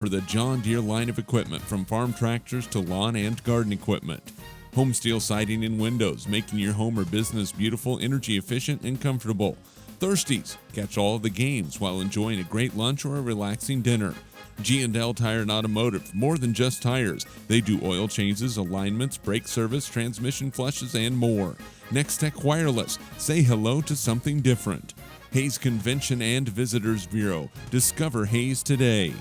For the John Deere line of equipment, from farm tractors to lawn and garden equipment. Home steel siding and windows, making your home or business beautiful, energy efficient, and comfortable. Thirsties, catch all of the games while enjoying a great lunch or a relaxing dinner. G&L Tire and Automotive, more than just tires. They do oil changes, alignments, brake service, transmission flushes, and more. Next-Tech Wireless, say hello to something different. Hayes Convention and Visitors Bureau, discover Hayes today.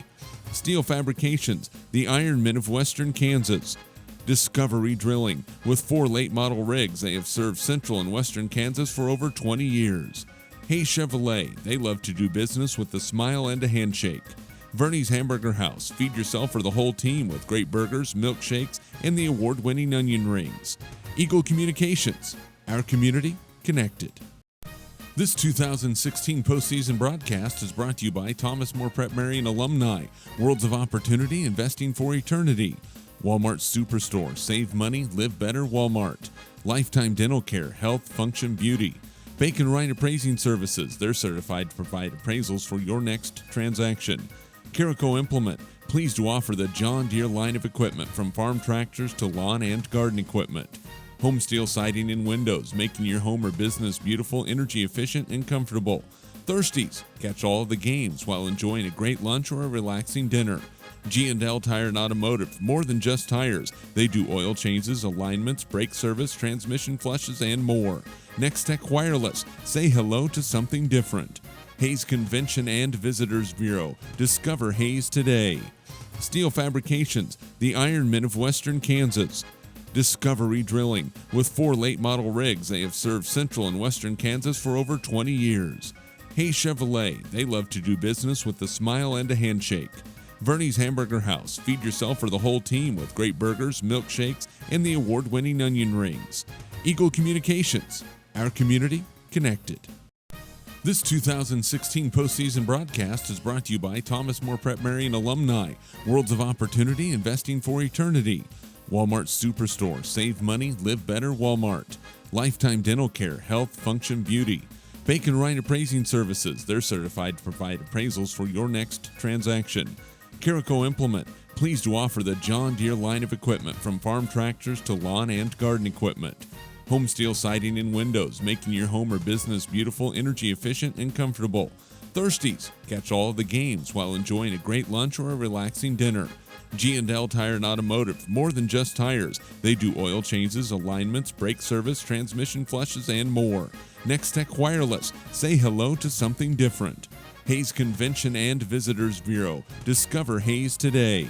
Steel Fabrications, the Ironmen of Western Kansas. Discovery Drilling, with 4 late model rigs, they have served central and western Kansas for over 20 years. Hayes Chevrolet, they love to do business with a smile and a handshake. Verney's Hamburger House, feed yourself or the whole team with great burgers, milkshakes, and the award-winning onion rings. Eagle Communications, our community connected. This 2016 postseason broadcast is brought to you by Thomas More Prep Marian alumni, Worlds of Opportunity, Investing for Eternity. Walmart Superstore, save money, live better, Walmart. Lifetime Dental Care, Health, Function, Beauty. Bacon Wright Appraising Services, they're certified to provide appraisals for your next transaction. Carico Implement, pleased to offer the John Deere line of equipment, from farm tractors to lawn and garden equipment. Home steel siding and windows, making your home or business beautiful, energy efficient, and comfortable. Thirsties, catch all of the games while enjoying a great lunch or a relaxing dinner. G&L Tire and Automotive, more than just tires. They do oil changes, alignments, brake service, transmission flushes, and more. Next-Tech Wireless, say hello to something different. Hayes Convention and Visitors Bureau, discover Hayes today. Steel Fabrications, the Ironmen of Western Kansas. Discovery Drilling, with 4 late model rigs, they have served central and western Kansas for over 20 years. Hayes Chevrolet, they love to do business with a smile and a handshake. Verney's Hamburger House, feed yourself or the whole team with great burgers, milkshakes, and the award-winning onion rings. Eagle Communications, our community connected. This 2016 postseason broadcast is brought to you by Thomas More Prep Marian alumni, Worlds of Opportunity, Investing for Eternity. Walmart Superstore, save money, live better, Walmart. Lifetime Dental Care, Health, Function, Beauty. Bacon Wright Appraising Services, they're certified to provide appraisals for your next transaction. Carico Implement, pleased to offer the John Deere line of equipment, from farm tractors to lawn and garden equipment. Home steel siding and windows, making your home or business beautiful, energy efficient, and comfortable. Thirsties, catch all of the games while enjoying a great lunch or a relaxing dinner. G&L Tire and Automotive, more than just tires. They do oil changes, alignments, brake service, transmission flushes, and more. Next-Tech Wireless, say hello to something different. Hayes Convention and Visitors Bureau, discover Hayes today.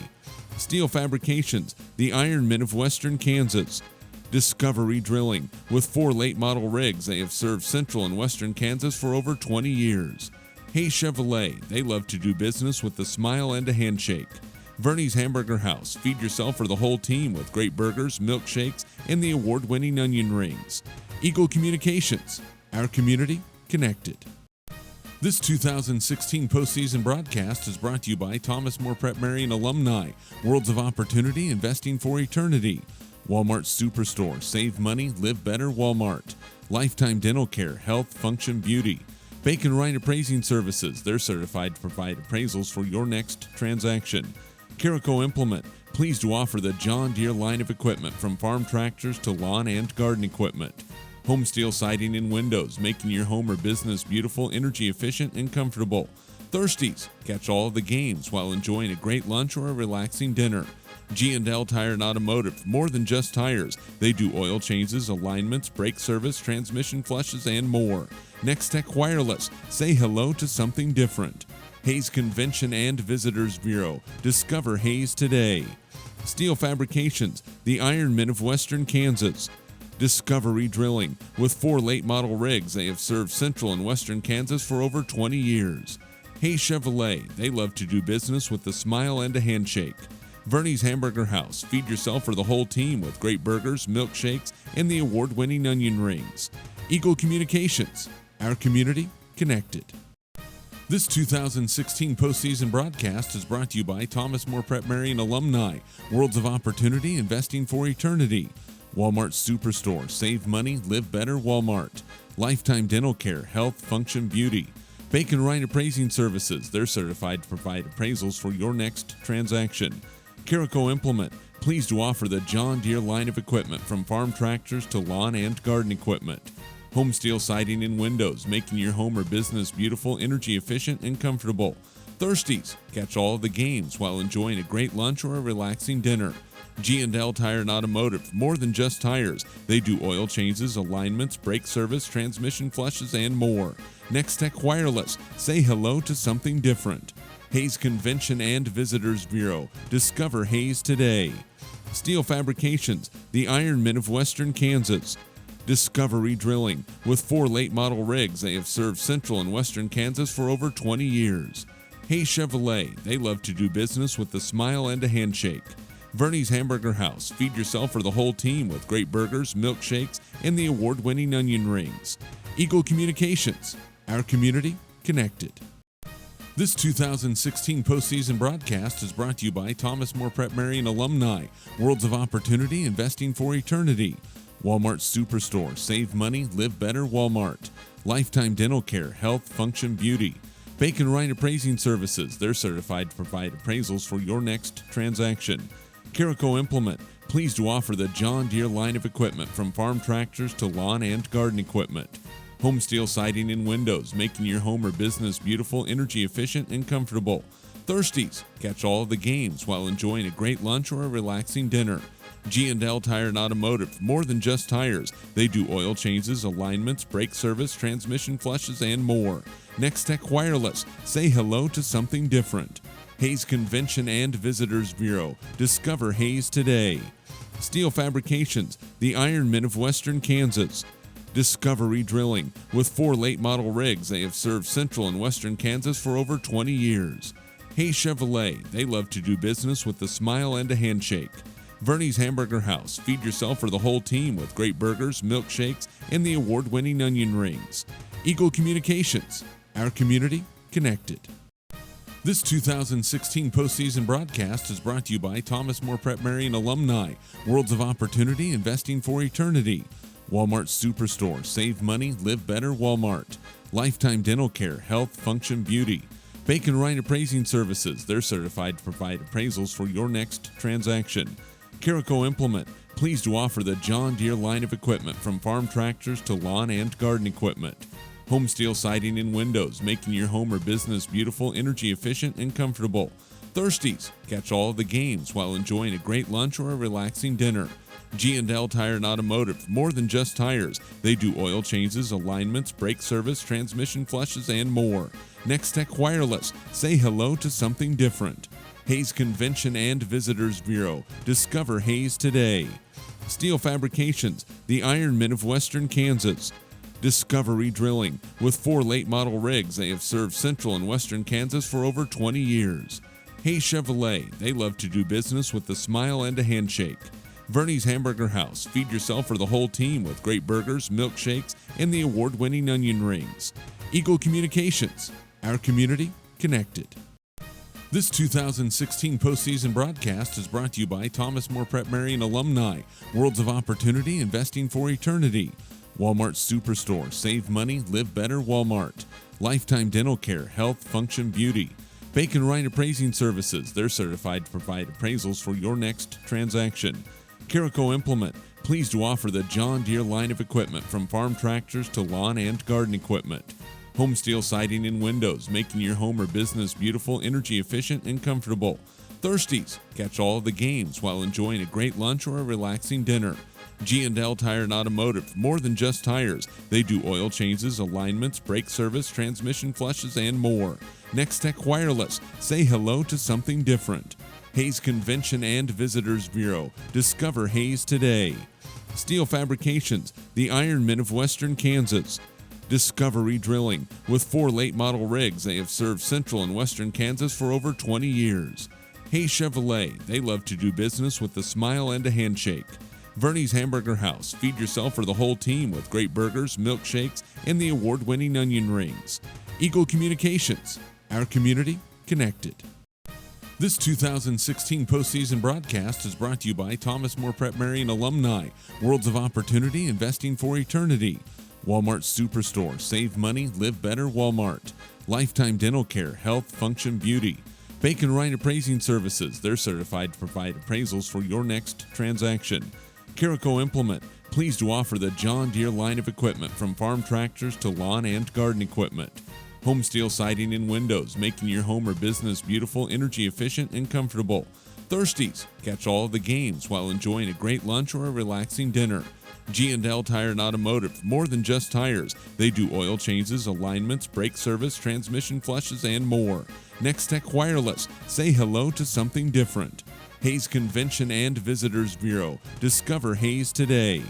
Steel Fabrications, the Ironmen of Western Kansas. Discovery Drilling, with 4 late model rigs, they have served central and western Kansas for over 20 years. Hayes Chevrolet, they love to do business with a smile and a handshake. Verney's Hamburger House, feed yourself or the whole team with great burgers, milkshakes, and the award-winning onion rings. Eagle Communications, our community connected. This 2016 postseason broadcast is brought to you by Thomas More Prep Marian alumni, Worlds of Opportunity, Investing for Eternity. Walmart Superstore, save money, live better, Walmart. Lifetime Dental Care, Health, Function, Beauty. Bacon Wright Appraising Services, they're certified to provide appraisals for your next transaction. Carico Implement, pleased to offer the John Deere line of equipment, from farm tractors to lawn and garden equipment. Home steel siding and windows, making your home or business beautiful, energy efficient, and comfortable. Thirsties, catch all of the games while enjoying a great lunch or a relaxing dinner. G&L Tire and Automotive, more than just tires. They do oil changes, alignments, brake service, transmission flushes, and more. Next-Tech Wireless, say hello to something different. Hayes Convention and Visitors Bureau, discover Hayes today. Steel Fabrications, the Ironmen of Western Kansas. Discovery Drilling, with 4 late model rigs, they have served central and western Kansas for over 20 years. Hayes Chevrolet, they love to do business with a smile and a handshake. Verney's Hamburger House, feed yourself or the whole team with great burgers, milkshakes, and the award-winning onion rings. Eagle Communications, our community connected. This 2016 postseason broadcast is brought to you by Thomas More Prep Marian alumni, Worlds of Opportunity, Investing for Eternity. Walmart Superstore, save money, live better, Walmart. Lifetime Dental Care, Health, Function, Beauty. Bacon Wright Appraising Services. They're certified to provide appraisals for your next transaction. Carico Implement. Pleased to offer the John Deere line of equipment from farm tractors to lawn and garden equipment. Home steel siding and windows, making your home or business beautiful, energy efficient, and comfortable. Thirsties. Catch all of the games while enjoying a great lunch or a relaxing dinner. G&L Tire and Automotive, more than just tires. They do oil changes, alignments, brake service, transmission flushes, and more. Next-Tech Wireless, say hello to something different. Hayes Convention and Visitors Bureau, discover Hayes today. Steel Fabrications, the Ironmen of Western Kansas. Discovery Drilling, with 4 late model rigs, they have served central and western Kansas for over 20 years. Hayes Chevrolet, they love to do business with a smile and a handshake. Vernie's Hamburger House, feed yourself or the whole team with great burgers, milkshakes, and the award-winning onion rings. Eagle Communications, our community connected. This 2016 postseason broadcast is brought to you by Thomas More Prep Marian alumni, Worlds of Opportunity, Investing for Eternity. Walmart Superstore, save money, live better, Walmart. Lifetime Dental Care, health, function, beauty. Bacon Wright Appraising Services, they're certified to provide appraisals for your next transaction. Carico Implement, pleased to offer the John Deere line of equipment from farm tractors to lawn and garden equipment. Home steel siding and windows, making your home or business beautiful, energy efficient, and comfortable. Thirsties. Catch all of the games while enjoying a great lunch or a relaxing dinner. G&L Tire and Automotive, more than just tires. They do oil changes, alignments, brake service, transmission flushes, and more. Next-Tech Wireless, say hello to something different. Hayes Convention and Visitors Bureau, discover Hayes today. Steel Fabrications, the Ironmen of Western Kansas. Discovery Drilling, with 4 late model rigs, they have served central and western Kansas for over 20 years. Hayes Chevrolet, they love to do business with a smile and a handshake. Vernie's Hamburger House, feed yourself or the whole team with great burgers, milkshakes, and the award-winning onion rings. Eagle Communications, our community connected. This 2016 postseason broadcast is brought to you by Thomas More Prep Marian alumni, Worlds of Opportunity, Investing for Eternity. Walmart Superstore, save money, live better, Walmart. Lifetime Dental Care, health, function, beauty. Bacon Wright Appraising Services, they're certified to provide appraisals for your next transaction. Carico Implement, pleased to offer the John Deere line of equipment from farm tractors to lawn and garden equipment. Home steel siding and windows, making your home or business beautiful, energy efficient, and comfortable. Thirsties. Catch all of the games while enjoying a great lunch or a relaxing dinner. G&L Tire and Automotive, more than just tires. They do oil changes, alignments, brake service, transmission flushes, and more. Next-Tech Wireless, say hello to something different. Hayes Convention and Visitors Bureau, discover Hayes today. Steel Fabrications, the Ironmen of Western Kansas. Discovery Drilling, with 4 late model rigs, they have served central and western Kansas for over 20 years. Hayes Chevrolet, they love to do business with a smile and a handshake. Vernie's Hamburger House, feed yourself or the whole team with great burgers, milkshakes, and the award-winning onion rings. Eagle Communications, our community connected. This 2016 postseason broadcast is brought to you by Thomas More Prep Marian alumni, Worlds of Opportunity, Investing for Eternity. Walmart Superstore, save money, live better, Walmart. Lifetime Dental Care, health, function, beauty. Bacon Wright Appraising Services, they're certified to provide appraisals for your next transaction. Carico Implement, pleased to offer the John Deere line of equipment from farm tractors to lawn and garden equipment. Home steel siding and windows, making your home or business beautiful, energy efficient, and comfortable. Thirsties. Catch all of the games while enjoying a great lunch or a relaxing dinner. G&L Tire and Automotive, more than just tires. They do oil changes, alignments, brake service, transmission flushes, and more. Next-Tech Wireless, say hello to something different. Hayes Convention and Visitors Bureau, discover Hayes today. Steel Fabrications, the Ironmen of Western Kansas. Discovery Drilling, with 4 late model rigs, they have served central and western Kansas for over 20 years. Hayes Chevrolet, they love to do business with a smile and a handshake. Vernie's Hamburger House, feed yourself or the whole team with great burgers, milkshakes, and the award-winning onion rings. Eagle Communications, our community connected. This 2016 postseason broadcast is brought to you by Thomas More Prep Marian alumni, Worlds of Opportunity, Investing for Eternity. Walmart Superstore. Save money, live better, Walmart. Lifetime Dental Care, Health, Function, Beauty. Bacon Ryan Appraising Services. They're certified to provide appraisals for your next transaction. Carico Implement. Pleased to offer the John Deere line of equipment from farm tractors to lawn and garden equipment. Home Steel Siding and Windows, making your home or business beautiful, energy efficient, and comfortable. Thirsties. Catch all of the games while enjoying a great lunch or a relaxing dinner. G&L Tire and Automotive, more than just tires. They do oil changes, alignments, brake service, transmission flushes, and more. Next Tech Wireless, say hello to something different. Hayes Convention and Visitors Bureau, discover Hayes today.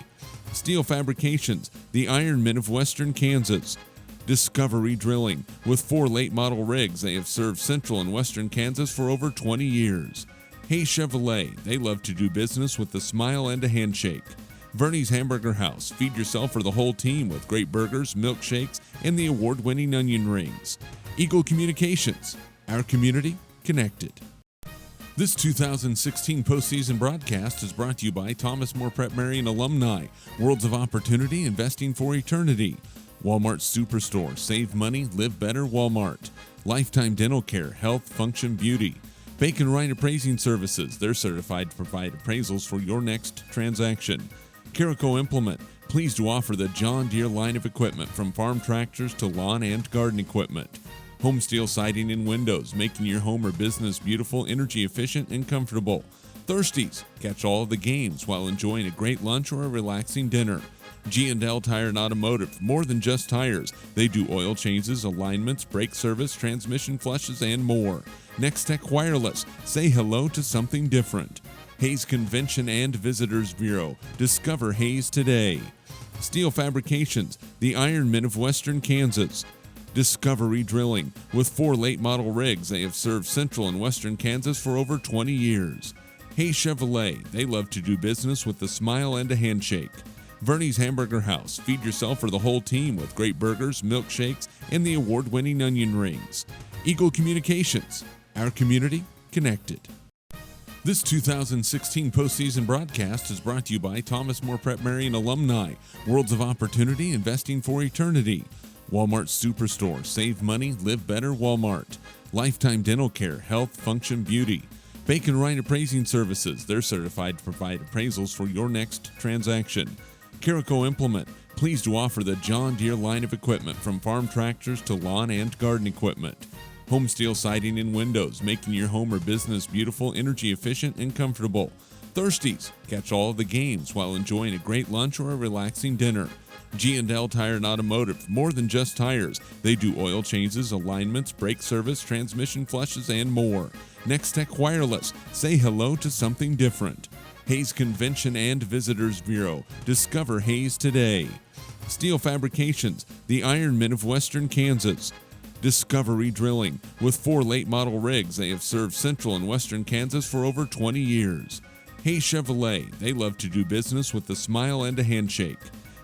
Steel Fabrications, the Ironmen of Western Kansas. Discovery Drilling, with 4 late model rigs, they have served central and western Kansas for over 20 years. Hayes Chevrolet, they love to do business with a smile and a handshake. Vernie's Hamburger House, feed yourself or the whole team with great burgers, milkshakes, and the award-winning onion rings. Eagle Communications, our community connected. This 2016 postseason broadcast is brought to you by Thomas More Prep Marian alumni, Worlds of Opportunity, Investing for Eternity. Walmart Superstore, save money, live better, Walmart. Lifetime Dental Care, Health, Function, Beauty. Bacon Ryan Appraising Services, they're certified to provide appraisals for your next transaction. Carico Implement, pleased to offer the John Deere line of equipment from farm tractors to lawn and garden equipment. Home Steel Siding and Windows, making your home or business beautiful, energy efficient, and comfortable. Thirsties. Catch all of the games while enjoying a great lunch or a relaxing dinner. G&L Tire and Automotive, more than just tires. They do oil changes, alignments, brake service, transmission flushes, and more. Next Tech Wireless, say hello to something different. Hayes Convention and Visitors Bureau, discover Hayes today. Steel Fabrications, the Ironmen of Western Kansas. Discovery Drilling, with 4 late model rigs, they have served central and western Kansas for over 20 years. Hayes Chevrolet, they love to do business with a smile and a handshake. Vernie's Hamburger House, feed yourself or the whole team with great burgers, milkshakes, and the award-winning onion rings. Eagle Communications, our community connected. This 2016 postseason broadcast is brought to you by Thomas More Prep Marian alumni, Worlds of Opportunity, Investing for Eternity. Walmart Superstore, save money, live better, Walmart. Lifetime Dental Care, Health, Function, Beauty. Bacon Ryan Appraising Services, they're certified to provide appraisals for your next transaction. Carico Implement, pleased to offer the John Deere line of equipment from farm tractors to lawn and garden equipment. Home Steel Siding and Windows, making your home or business beautiful, energy efficient, and comfortable. Thirsties. Catch all of the games while enjoying a great lunch or a relaxing dinner. G&L Tire and Automotive, more than just tires. They do oil changes, alignments, brake service, transmission flushes, and more. Next Tech Wireless, say hello to something different. Hayes Convention and Visitors Bureau, discover Hayes today. Steel Fabrications, the Ironmen of Western Kansas. Discovery Drilling, with 4 late model rigs, they have served central and western Kansas for over 20 years. Hayes Chevrolet, they love to do business with a smile and a handshake.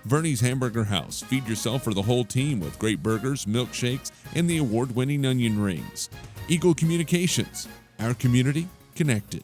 Vernie's Hamburger House, feed yourself or the whole team with great burgers, milkshakes, and the award-winning onion rings. Eagle Communications, our community connected.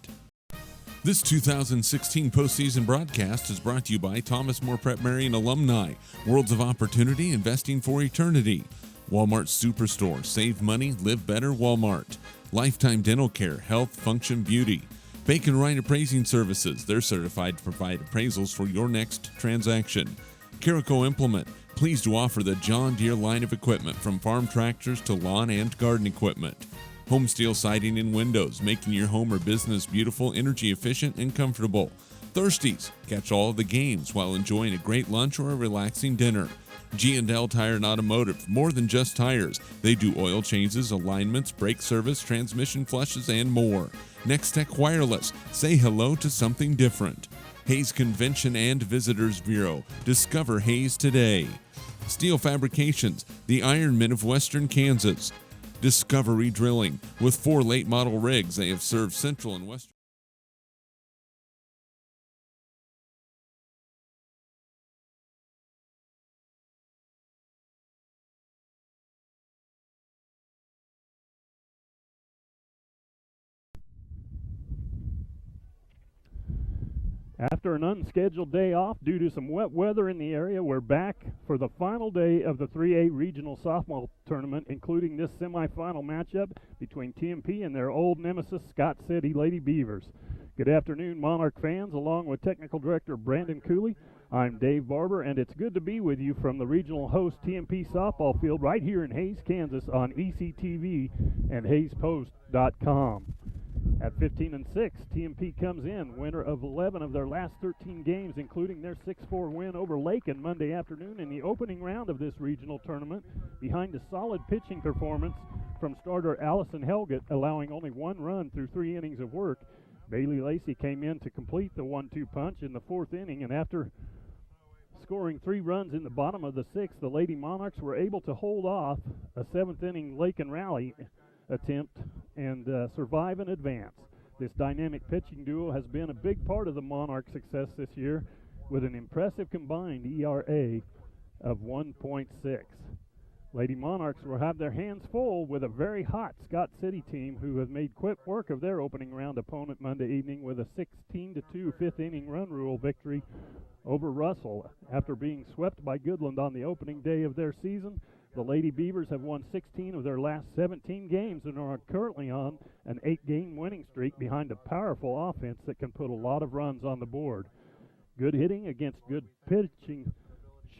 This 2016 postseason broadcast is brought to you by Thomas More Prep Marian alumni, Worlds of Opportunity, Investing for Eternity. Walmart Superstore, save money, live better, Walmart. Lifetime Dental Care, Health, Function, Beauty. Bacon Ryan Appraising Services, they're certified to provide appraisals for your next transaction. Carico Implement, pleased to offer the John Deere line of equipment from farm tractors to lawn and garden equipment. Home Steel Siding and Windows, making your home or business beautiful, energy efficient, and comfortable. Thirsties. Catch all of the games while enjoying a great lunch or a relaxing dinner. G&L Tire and Automotive, more than just tires. They do oil changes, alignments, brake service, transmission flushes, and more. Next Tech Wireless, say hello to something different. Hayes Convention and Visitors Bureau, discover Hayes today. Steel Fabrications, the Ironmen of Western Kansas. Discovery Drilling, with 4 late model rigs, they have served central and western. After an unscheduled day off due to some wet weather in the area, we're back for the final day of the 3A Regional Softball Tournament, including this semifinal matchup between TMP and their old nemesis, Scott City Lady Beavers. Good afternoon, Monarch fans, along with Technical Director Brandon Cooley. I'm Dave Barber, and it's good to be with you from the regional host TMP softball field right here in Hays, Kansas on ECTV and HaysPost.com. At 15-6, TMP comes in, winner of 11 of their last 13 games, including their 6-4 win over Lakin Monday afternoon in the opening round of this regional tournament, behind a solid pitching performance from starter Allison Helgett, allowing only one run through 3 innings of work. Bailey Lacey came in to complete the 1-2 punch in the 4th inning, and after scoring 3 runs in the bottom of the 6th, the Lady Monarchs were able to hold off a 7th inning Lakin rally attempt and survive and advance. This dynamic pitching duo has been a big part of the Monarchs' success this year, with an impressive combined ERA of 1.6. Lady Monarchs will have their hands full with a very hot Scott City team who have made quick work of their opening round opponent Monday evening with a 16-2 5th inning run rule victory over Russell. After being swept by Goodland on the opening day of their season, the Lady Beavers have won 16 of their last 17 games and are currently on an 8-game winning streak behind a powerful offense that can put a lot of runs on the board. Good hitting against good pitching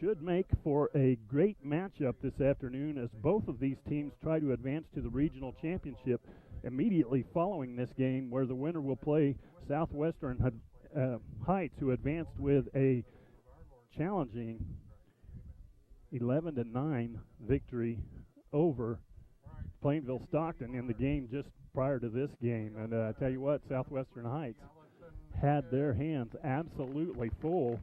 should make for a great matchup this afternoon, as both of these teams try to advance to the regional championship immediately following this game, where the winner will play Southwestern Heights, who advanced with a challenging 11-9 victory over Plainville Stockton in the game just prior to this game. And I tell you what, Southwestern Heights had their hands absolutely full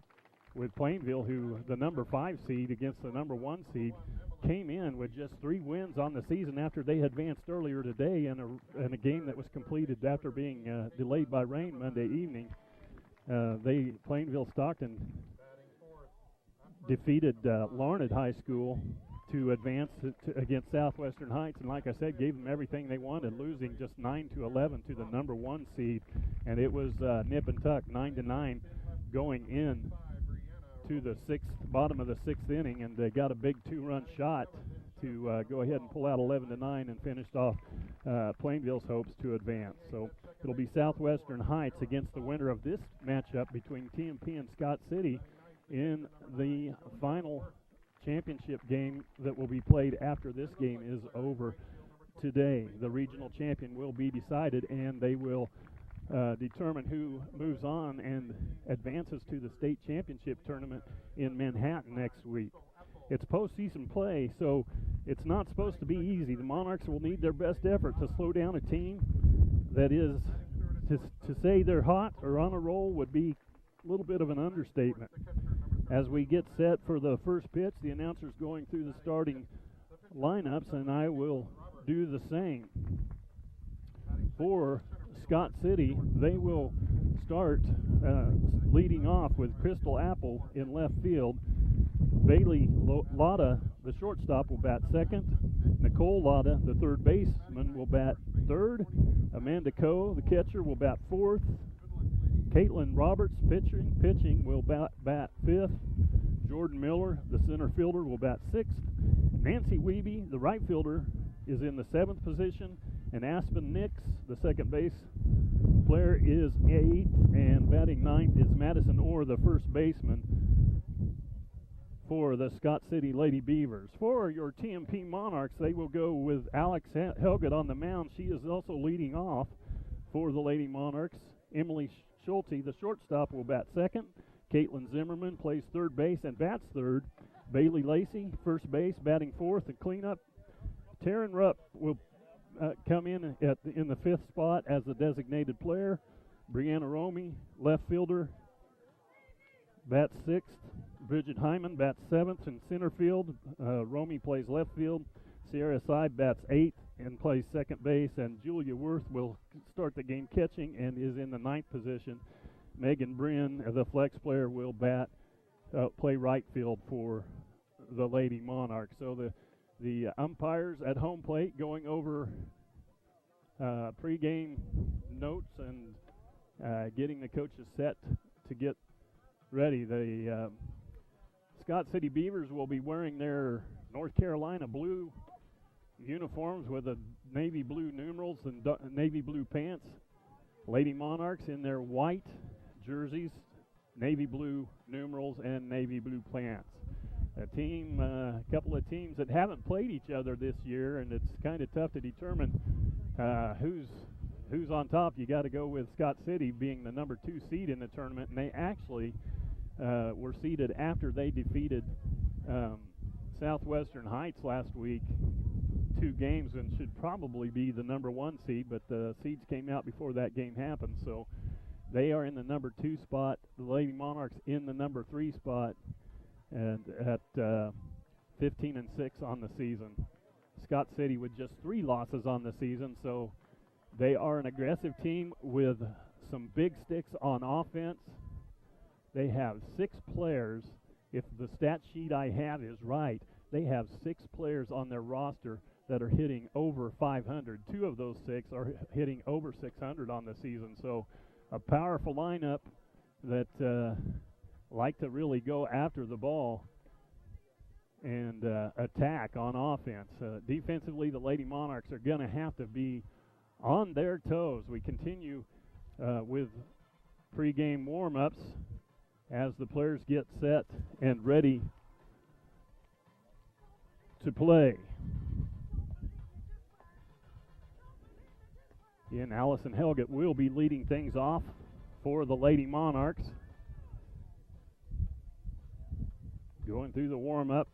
with Plainville, who the number 5 seed against the number 1 seed came in with just 3 wins on the season after they advanced earlier today in a game that was completed after being delayed by rain Monday evening. Plainville Stockton defeated Larned High School to advance against Southwestern Heights, and like I said, gave them everything they wanted, losing just 9-11 to the number 1 seed, and it was nip and tuck, 9-9 going in to the bottom of the 6th inning, and they got a big 2-run shot to go ahead and pull out 11-9 and finished off Plainville's hopes to advance. So it'll be Southwestern Heights against the winner of this matchup between TMP and Scott City in the final championship game that will be played after this game is over today. The regional champion will be decided, and they will determine who moves on and advances to the state championship tournament in Manhattan next week. It's postseason play, so it's not supposed to be easy. The Monarchs will need their best effort to slow down a team that is, to say they're hot or on a roll would be a little bit of an understatement. As we get set for the first pitch, the announcer's going through the starting lineups, and I will do the same. For Scott City, they will start leading off with Crystal Apple in left field. Bailey Lotta, the shortstop, will bat second. Nicole Lotta, the third baseman, will bat third. Amanda Coe, the catcher, will bat fourth. Caitlin Roberts, pitching will bat fifth. Jordan Miller, the center fielder, will bat sixth. Nancy Wiebe, the right fielder, is in the 7th position. And Aspen Nix, the second base player, is 8th. And batting 9th is Madison Orr, the first baseman for the Scott City Lady Beavers. For your TMP Monarchs, they will go with Alex Helgett on the mound. She is also leading off for the Lady Monarchs. Emily Schulte, the shortstop, will bat second. Caitlin Zimmerman plays third base and bats third. Bailey Lacey, first base, batting fourth and cleanup. Taryn Rupp will come in the 5th spot as the designated player. Brianna Romey, left fielder, bats 6th. Bridget Hyman bats 7th in center field. Romey plays left field. Sierra Seib bats 8th and plays second base. And Julia Worth will start the game catching and is in the 9th position. Megan Bryn, the flex player, will play right field for the Lady Monarchs. So the umpires at home plate going over pregame notes and getting the coaches set to get ready. The Scott City Beavers will be wearing their North Carolina blue uniforms with the navy blue numerals and navy blue pants. Lady Monarchs in their white jerseys, navy blue numerals, and navy blue pants. A couple of teams that haven't played each other this year, and it's kind of tough to determine who's on top. You got to go with Scott City being the number 2 seed in the tournament, and they actually were seeded after they defeated Southwestern Heights last week 2 games, and should probably be the number 1 seed, but the seeds came out before that game happened, so they are in the number 2 spot. The Lady Monarchs in the number 3 spot, and at 15-6 on the season. Scott City with just 3 losses on the season, so they are an aggressive team with some big sticks on offense. They have 6 players. If the stat sheet I have is right, they have 6 players on their roster that are hitting over 500. 2 of those 6 are hitting over 600 on the season, so a powerful lineup that like to really go after the ball and attack on offense. Defensively, the Lady Monarchs are going to have to be on their toes. We continue with pregame warm-ups as the players get set and ready to play. Again, Allison Helgett will be leading things off for the Lady Monarchs. Going through the warm-up.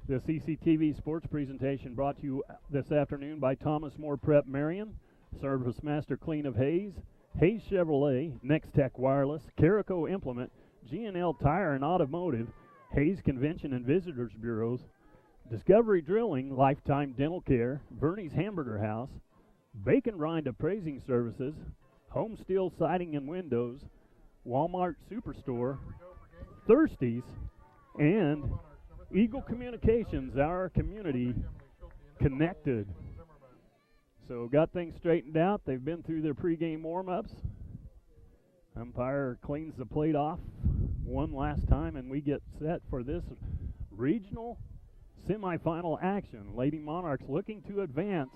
The CCTV sports presentation brought to you this afternoon by Thomas More Prep Marion, Service Master Clean of Hayes, Hayes Chevrolet, Next Tech Wireless, Carico Implement, G&L Tire and Automotive, Hayes Convention and Visitors Bureaus, Discovery Drilling, Lifetime Dental Care, Bernie's Hamburger House, Bacon Rind Appraising Services, Home Steel Siding and Windows, Walmart Superstore, Thirsties, and Eagle Communications, our community connected. So got things straightened out. They've been through their pregame warm-ups. Umpire cleans the plate off one last time, and we get set for this regional semifinal action. Lady Monarchs looking to advance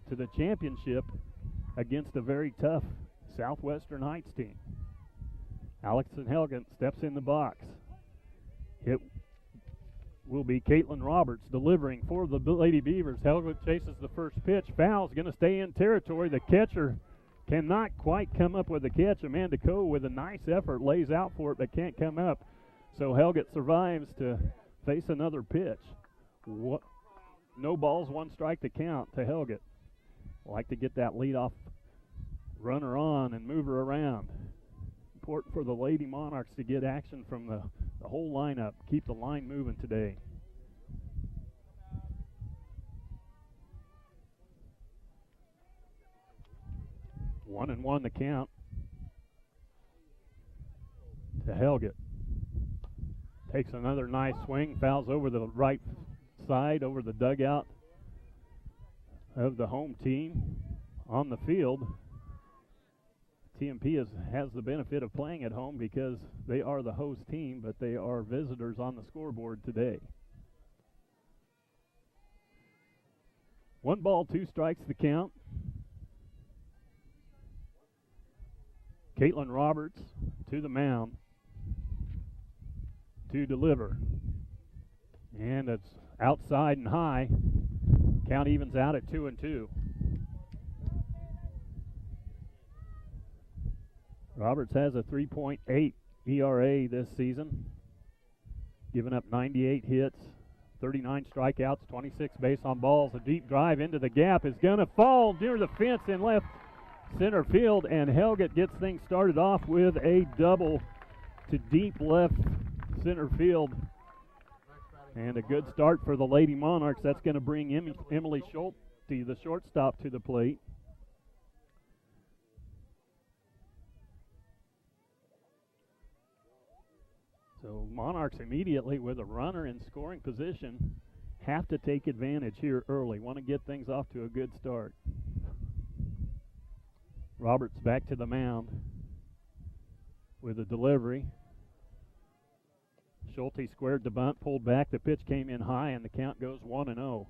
to the championship against a very tough Southwestern Heights team. Allison Helgett steps in the box. It will be Caitlin Roberts delivering for the Lady Beavers. Helgett chases the first pitch. Foul's going to stay in territory. The catcher cannot quite come up with the catch. Amanda Coe with a nice effort lays out for it but can't come up. So Helgett survives to face another pitch. No balls, 1 strike to count to Helgett. Like to get that leadoff runner on and move her around. Important for the Lady Monarchs to get action from the whole lineup. Keep the line moving today. One and one the count to Helgett. Takes another nice swing, fouls over the right side, over the dugout of the home team on the field. TMP has the benefit of playing at home because they are the host team, but they are visitors on the scoreboard today. 1 ball, 2 strikes the count. Caitlin Roberts to the mound to deliver. And it's outside and high. Count evens out at 2-2. Roberts has a 3.8 ERA this season, giving up 98 hits, 39 strikeouts, 26 base on balls. A deep drive into the gap is going to fall near the fence in left center field, and Helgett gets things started off with a double to deep left center field. And a good start for the Lady Monarchs. That's going to bring Emily Schulte, the shortstop, to the plate. So Monarchs immediately with a runner in scoring position have to take advantage here early. Want to get things off to a good start. Roberts back to the mound with a delivery. Schulte squared the bunt, pulled back. The pitch came in high, and the count goes 1-0.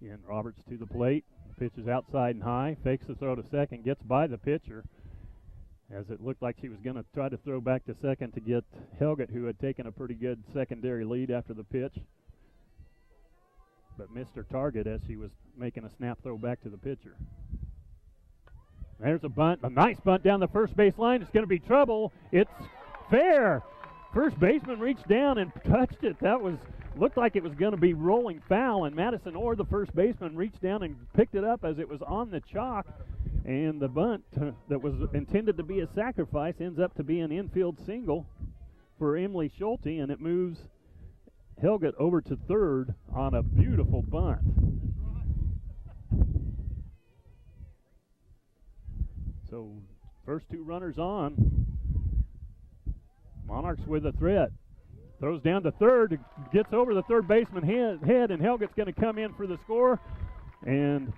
Again, Roberts to the plate. Pitch is outside and high. Fakes the throw to second. Gets by the pitcher, as it looked like she was going to try to throw back to second to get Helgett, who had taken a pretty good secondary lead after the pitch, but missed her target as she was making a snap throw back to the pitcher. There's a bunt, a nice bunt down the first base line. It's going to be trouble. It's fair. First baseman reached down and touched it. That looked like it was going to be rolling foul, and Madison Orr, the first baseman, reached down and picked it up as it was on the chalk. And the bunt that was intended to be a sacrifice ends up to be an infield single for Emily Schulte, and it moves Helgett over to third on a beautiful bunt. So first two runners on. Monarchs with a threat. Throws down to third, gets over the third baseman head, and Helgett's going to come in for the score and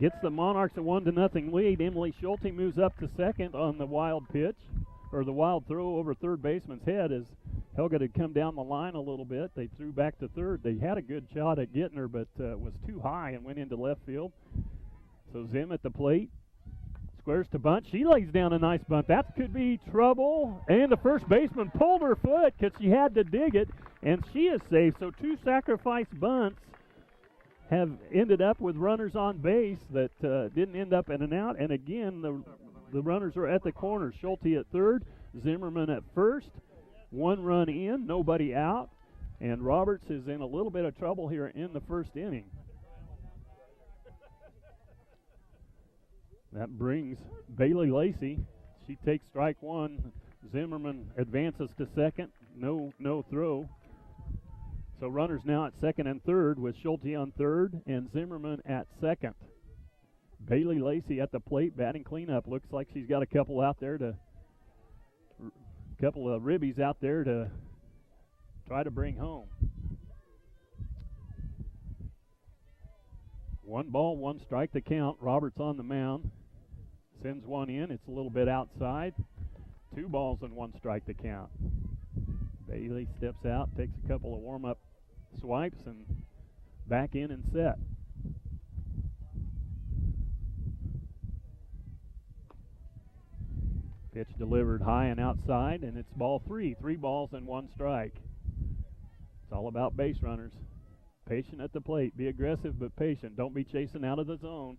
gets the Monarchs a 1-0 lead. Emily Schulte moves up to second on the wild pitch, or the wild throw over third baseman's head as Helgett had come down the line a little bit. They threw back to third. They had a good shot at getting her, but was too high and went into left field. So Zim at the plate. Squares to bunt. She lays down a nice bunt. That could be trouble. And the first baseman pulled her foot because she had to dig it, and she is safe. So two sacrifice bunts have ended up with runners on base that didn't end up in and out. And again, the runners are at the corner. Schulte at third, Zimmerman at first. One run in, nobody out. And Roberts is in a little bit of trouble here in the first inning. That brings Bailey Lacey. She takes strike one. Zimmerman advances to second. No throw. So runners now at second and third with Schulte on third and Zimmerman at second. Bailey Lacey at the plate batting cleanup. Looks like she's got a couple of ribbies out there to try to bring home. 1 ball, 1 strike to count. Roberts on the mound. Sends one in. It's a little bit outside. 2 balls and 1 strike to count. Bailey steps out, takes a couple of warm-up swipes, and back in and set. Pitch delivered high and outside, and it's ball 3. 3 balls and 1 strike. It's all about base runners. Patient at the plate. Be aggressive but patient. Don't be chasing out of the zone.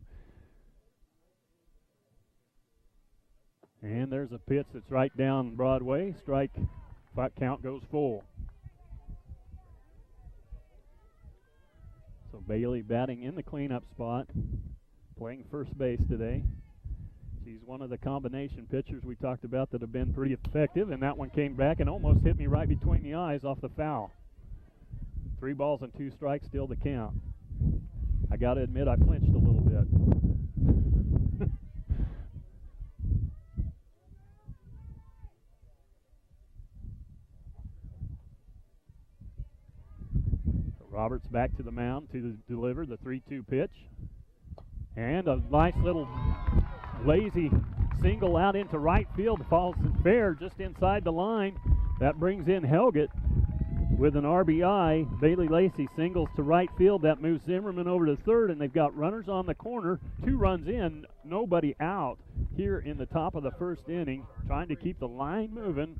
And there's a pitch that's right down Broadway. Strike. Count goes full. So Bailey batting in the cleanup spot, playing first base today. She's one of the combination pitchers we talked about that have been pretty effective, and that one came back and almost hit me right between the eyes off the foul. 3 balls and 2 strikes still to count. I got to admit I flinched a little bit. Roberts back to the mound to deliver the 3-2 pitch. And a nice little lazy single out into right field. Falls fair just inside the line. That brings in Helgett with an RBI. Bailey Lacey singles to right field. That moves Zimmerman over to third, and they've got runners on the corner. 2 runs in, nobody out here in the top of the first inning. Trying to keep the line moving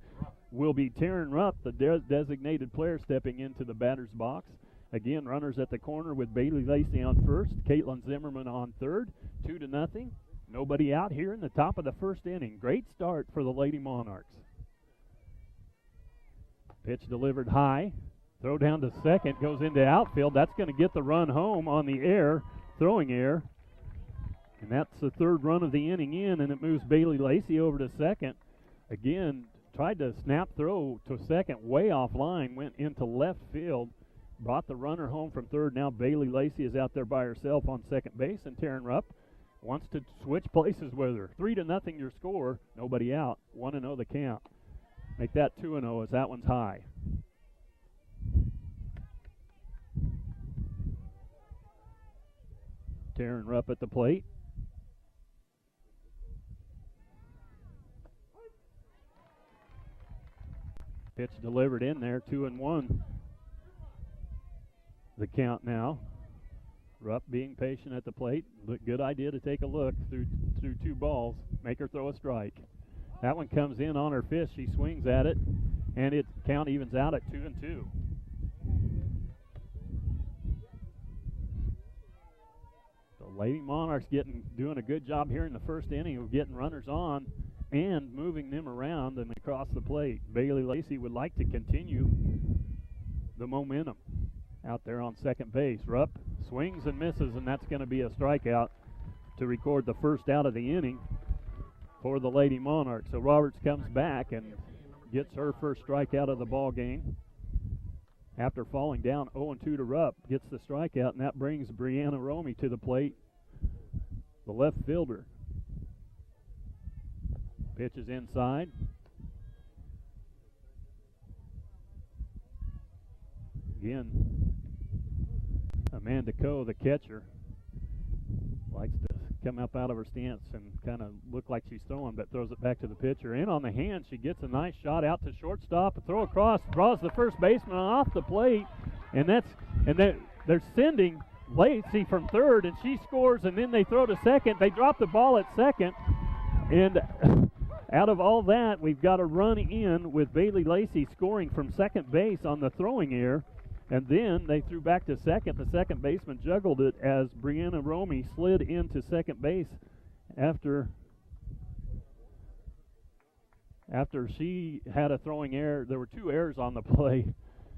will be Taryn Rupp, the designated player, stepping into the batter's box. Again, runners at the corner with Bailey Lacey on first, Caitlin Zimmerman on third. 2-0. Nobody out here in the top of the first inning. Great start for the Lady Monarchs. Pitch delivered high. Throw down to second, goes into outfield. That's going to get the run home on the air, throwing air. And that's the 3rd run of the inning in, and it moves Bailey Lacey over to second. Again, tried to snap throw to second, way offline, went into left field. Brought the runner home from third. Now Bailey Lacey is out there by herself on second base, and Taryn Rupp wants to switch places with her. 3-0 your score. Nobody out. 1-0 the count. Make that 2-0 as that one's high. Taryn Rupp at the plate. Pitch delivered in there, 2-1. The count now. Rupp being patient at the plate. Good idea to take a look through 2 balls. Make her throw a strike. That one comes in on her fist. She swings at it, and it count evens out at 2-2. The Lady Monarchs doing a good job here in the first inning of getting runners on and moving them around and across the plate. Bailey Lacey would like to continue the momentum out there on second base. Rupp swings and misses, and that's going to be a strikeout to record the first out of the inning for the Lady Monarchs. So Roberts comes back and gets her first strikeout of the ball game. After falling down 0-2 to Rupp, gets the strikeout, and that brings Brianna Romey to the plate, the left fielder. Pitch is inside. Again, Amanda Coe, the catcher, likes to come up out of her stance and kind of look like she's throwing, but throws it back to the pitcher. In on the hand, she gets a nice shot out to shortstop, a throw across, draws the first baseman off the plate, and they're sending Lacey from third, and she scores, and then they throw to second. They drop the ball at second, and out of all that, we've got a run in with Bailey Lacey scoring from second base on the throwing error. And then they threw back to second. The second baseman juggled it as Brianna Romey slid into second base after she had a throwing error. There were 2 errors on the play.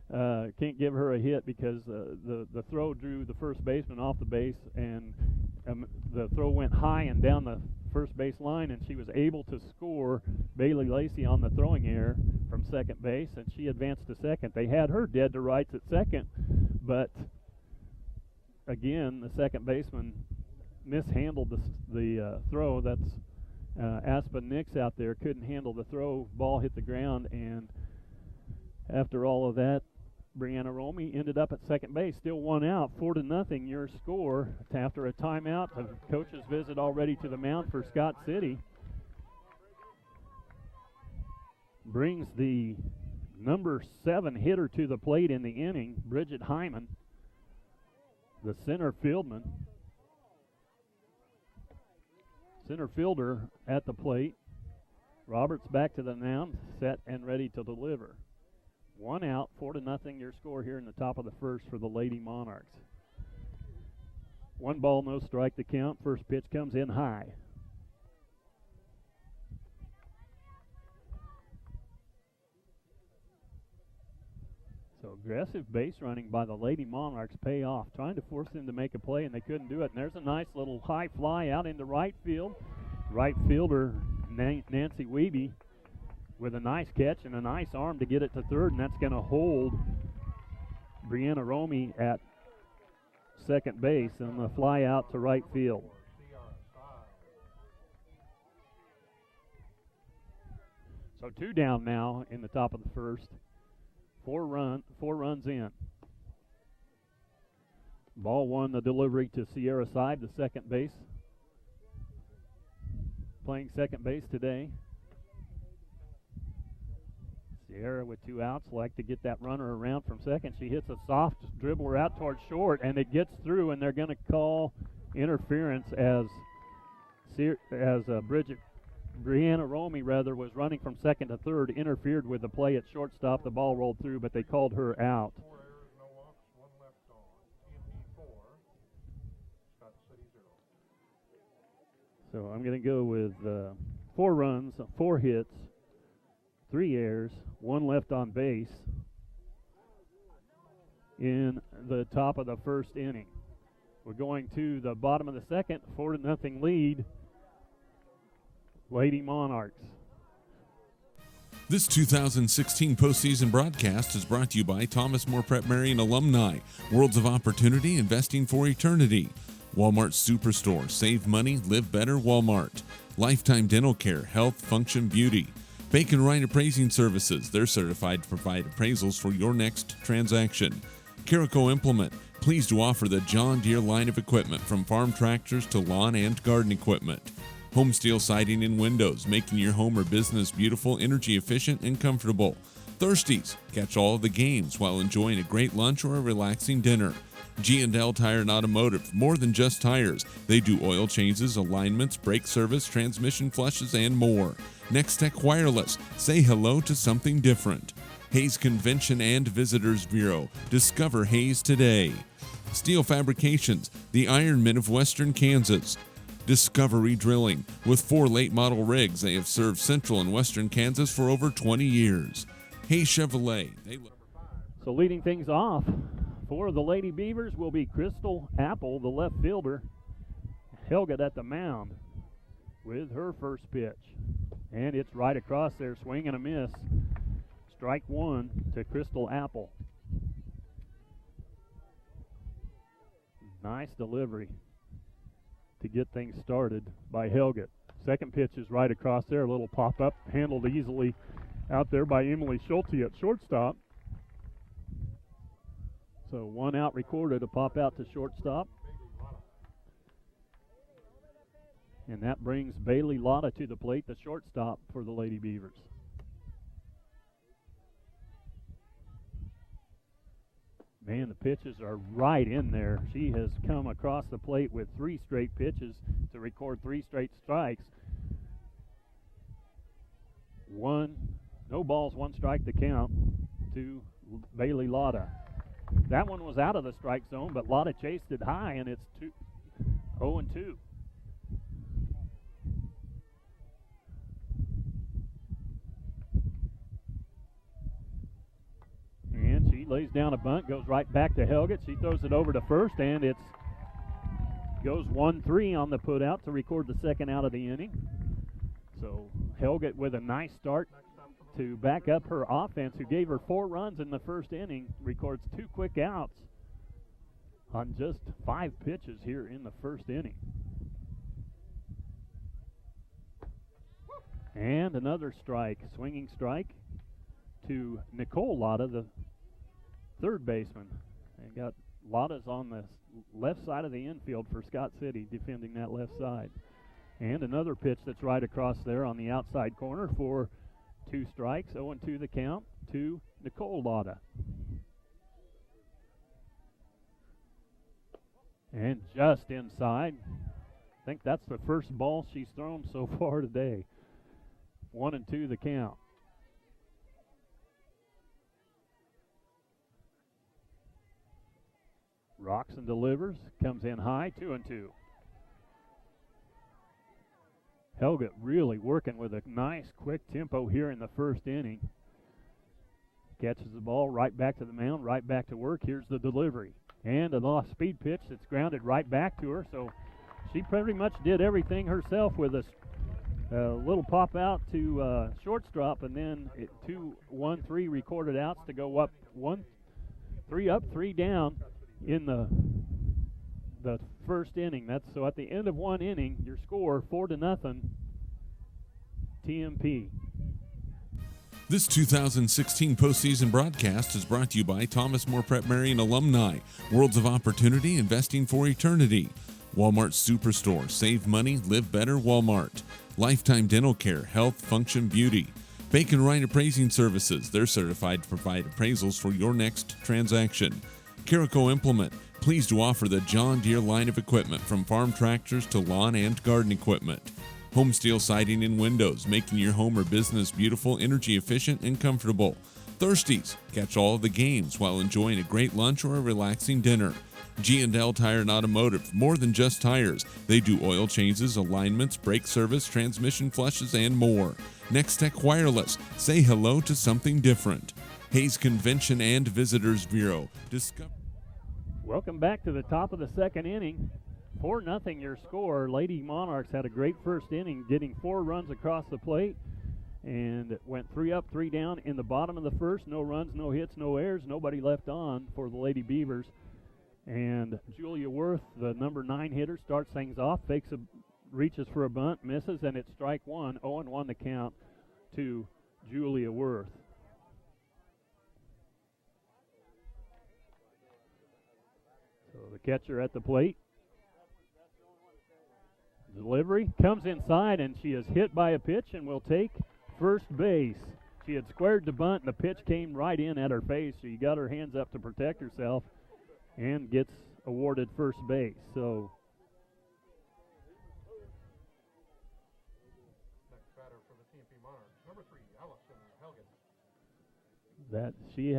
Can't give her a hit because the throw drew the first baseman off the base, and the throw went high and down the first base line, and she was able to score Bailey Lacey on the throwing error from second base, and she advanced to second. They had her dead to rights at second, but again, the second baseman mishandled the throw. That's Aspen Nix out there, couldn't handle the throw. Ball hit the ground, and after all of that, Brianna Romey ended up at second base, still 1 out, 4-0 your score after a timeout. A coach's visit already to the mound for Scott City. Brings the number 7 hitter to the plate in the inning, Bridget Hyman, the center fielder at the plate. Roberts back to the mound, set and ready to deliver. 1 out, 4-0 your score here in the top of the first for the Lady Monarchs. 1 ball, no strike to count. First pitch comes in high. So aggressive base running by the Lady Monarchs pay off, trying to force them to make a play, and they couldn't do it. And there's a nice little high fly out into right field. Right fielder Nancy Weeby with a nice catch and a nice arm to get it to third, and that's going to hold Brianna Romey at second base and the fly out to right field. So 2 down now in the top of the first. 4 runs in. Ball 1, the delivery to Sierra Side, the second base. Playing second base today. Sierra with 2 outs, like to get that runner around from second. She hits a soft dribbler out towards short, and it gets through, and they're going to call interference as Brianna Romey was running from second to third, interfered with the play at shortstop. The ball rolled through, but they called her out. 4 errors, no walks, 1 left on. TMP 4, Scott City 0. So I'm going to go with 4 runs, 4 hits, 3 errors, 1 left on base in the top of the first inning. We're going to the bottom of the second, 4-0 lead, Lady Monarchs. This 2016 postseason broadcast is brought to you by Thomas More Prep Marian alumni, Worlds of Opportunity, Investing for Eternity, Walmart Superstore, Save Money, Live Better, Walmart, Lifetime Dental Care, Health, Function, Beauty, Bacon Wright Appraising Services. They're certified to provide appraisals for your next transaction. Carico Implement. Pleased to offer the John Deere line of equipment from farm tractors to lawn and garden equipment. Home Steel Siding and Windows, making your home or business beautiful, energy efficient, and comfortable. Thirsties. Catch all of the games while enjoying a great lunch or a relaxing dinner. G&L Tire and Automotive, more than just tires. They do oil changes, alignments, brake service, transmission flushes, and more. Next Tech Wireless, say hello to something different. Hayes Convention and Visitors Bureau, discover Hayes today. Steel Fabrications, the Ironmen of Western Kansas. Discovery Drilling, with 4 late model rigs, they have served central and western Kansas for over 20 years. Hayes Chevrolet. So leading things off for the Lady Beavers will be Crystal Apple, the left fielder. Helga at the mound with her first pitch. And it's right across there, swing and a miss. Strike one to Crystal Apple. Nice delivery to get things started by Helga. Second pitch is right across there, a little pop-up, handled easily out there by Emily Schulte at shortstop. So 1 out recorded, a pop out to shortstop. And that brings Bailey Lotta to the plate, the shortstop for the Lady Beavers. Man, the pitches are right in there. She has come across the plate with 3 straight pitches to record 3 straight strikes. No balls, 1 strike to count to Bailey Lotta. That one was out of the strike zone, but Lotta chased it high, and it's 0-2. And she lays down a bunt, goes right back to Helga. She throws it over to first, and it goes 1-3 on the put out to record the second out of the inning. So Helga with a nice start to back up her offense, who gave her 4 runs in the first inning, records 2 quick outs on just 5 pitches here in the first inning. And another strike, swinging strike to Nicole Lotta, the third baseman. And got Lotta's on the left side of the infield for Scott City, defending that left side. And another pitch that's right across there on the outside corner for 2 strikes, 0-2 the count to Nicole Lotta. And just inside. I think that's the first ball she's thrown so far today. 1-2 the count. Rocks and delivers, comes in high, 2-2. Helga really working with a nice quick tempo here in the first inning. Catches the ball right back to the mound, right back to work. Here's the delivery. And a lost speed pitch that's grounded right back to her. So she pretty much did everything herself with a little pop out to shortstop, and then 2-1-3 recorded outs to go up 3 up, 3 down in the first inning. That's so at the end of 1 inning, your score 4-0 TMP. This 2016 postseason broadcast is brought to you by Thomas More Prep-Marian alumni. Worlds of opportunity, investing for eternity. Walmart Superstore, save money, live better, Walmart. Lifetime Dental Care, health, function, beauty. Bacon Wright Appraising Services, they're certified to provide appraisals for your next transaction. Carico Implement, pleased to offer the John Deere line of equipment from farm tractors to lawn and garden equipment. Home Steel Siding and Windows, making your home or business beautiful, energy efficient, and comfortable. Thirsties, catch all of the games while enjoying a great lunch or a relaxing dinner. G&L Tire and Automotive, more than just tires. They do oil changes, alignments, brake service, transmission flushes, and more. Next Tech Wireless, say hello to something different. Hayes Convention and Visitors Bureau. Welcome back to the top of the second inning. 4-0 your score. Lady Monarchs had a great first inning, getting 4 runs across the plate, and went 3 up, 3 down in the bottom of the first. No runs, no hits, no errors, nobody left on for the Lady Beavers. And Julia Worth, the number 9 hitter, starts things off, reaches for a bunt, misses, and it's strike one, 0-1 the count to Julia Worth. So the catcher at the plate. Delivery comes inside, and she is hit by a pitch and will take first base. She had squared the bunt, and the pitch came right in at her face. She got her hands up to protect herself and gets awarded first base. So Next batter for the TMP Monarchs, number 3, Allison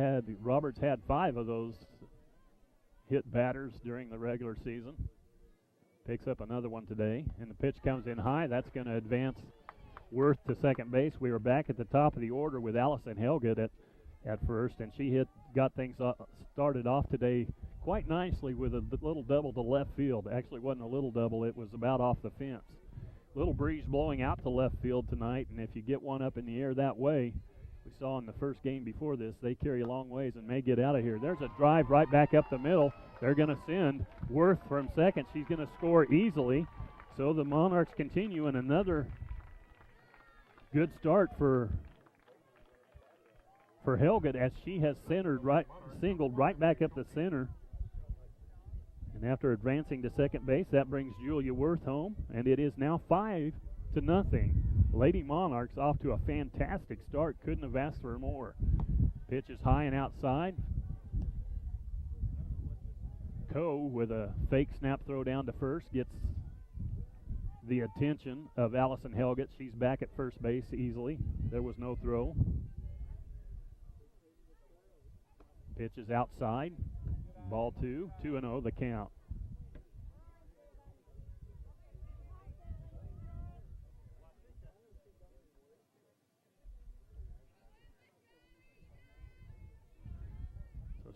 Helgen. Roberts had 5 of those hit batters during the regular season. Picks up another one today, and the pitch comes in high. That's going to advance Worth to second base. We were back at the top of the order with Allison Helget at first, and she got things started off today quite nicely with a little double to left field. Actually, it wasn't a little double; it was about off the fence. Little breeze blowing out to left field tonight, and if you get one up in the air that way, we saw in the first game before this, they carry a long ways and may get out of here. There's a drive right back up the middle. They're going to send Worth from second. She's going to score easily. So the Monarchs continue, and another good start for Helget as she has singled right back up the center. And after advancing to second base, that brings Julia Worth home, and it is now 5-0. Lady Monarchs off to a fantastic start. Couldn't have asked for more. Pitch is high and outside. Coe with a fake snap throw down to first gets the attention of Allison Helget. She's back at first base easily. There was no throw. Pitch is outside. Ball 2, 2-0 the count.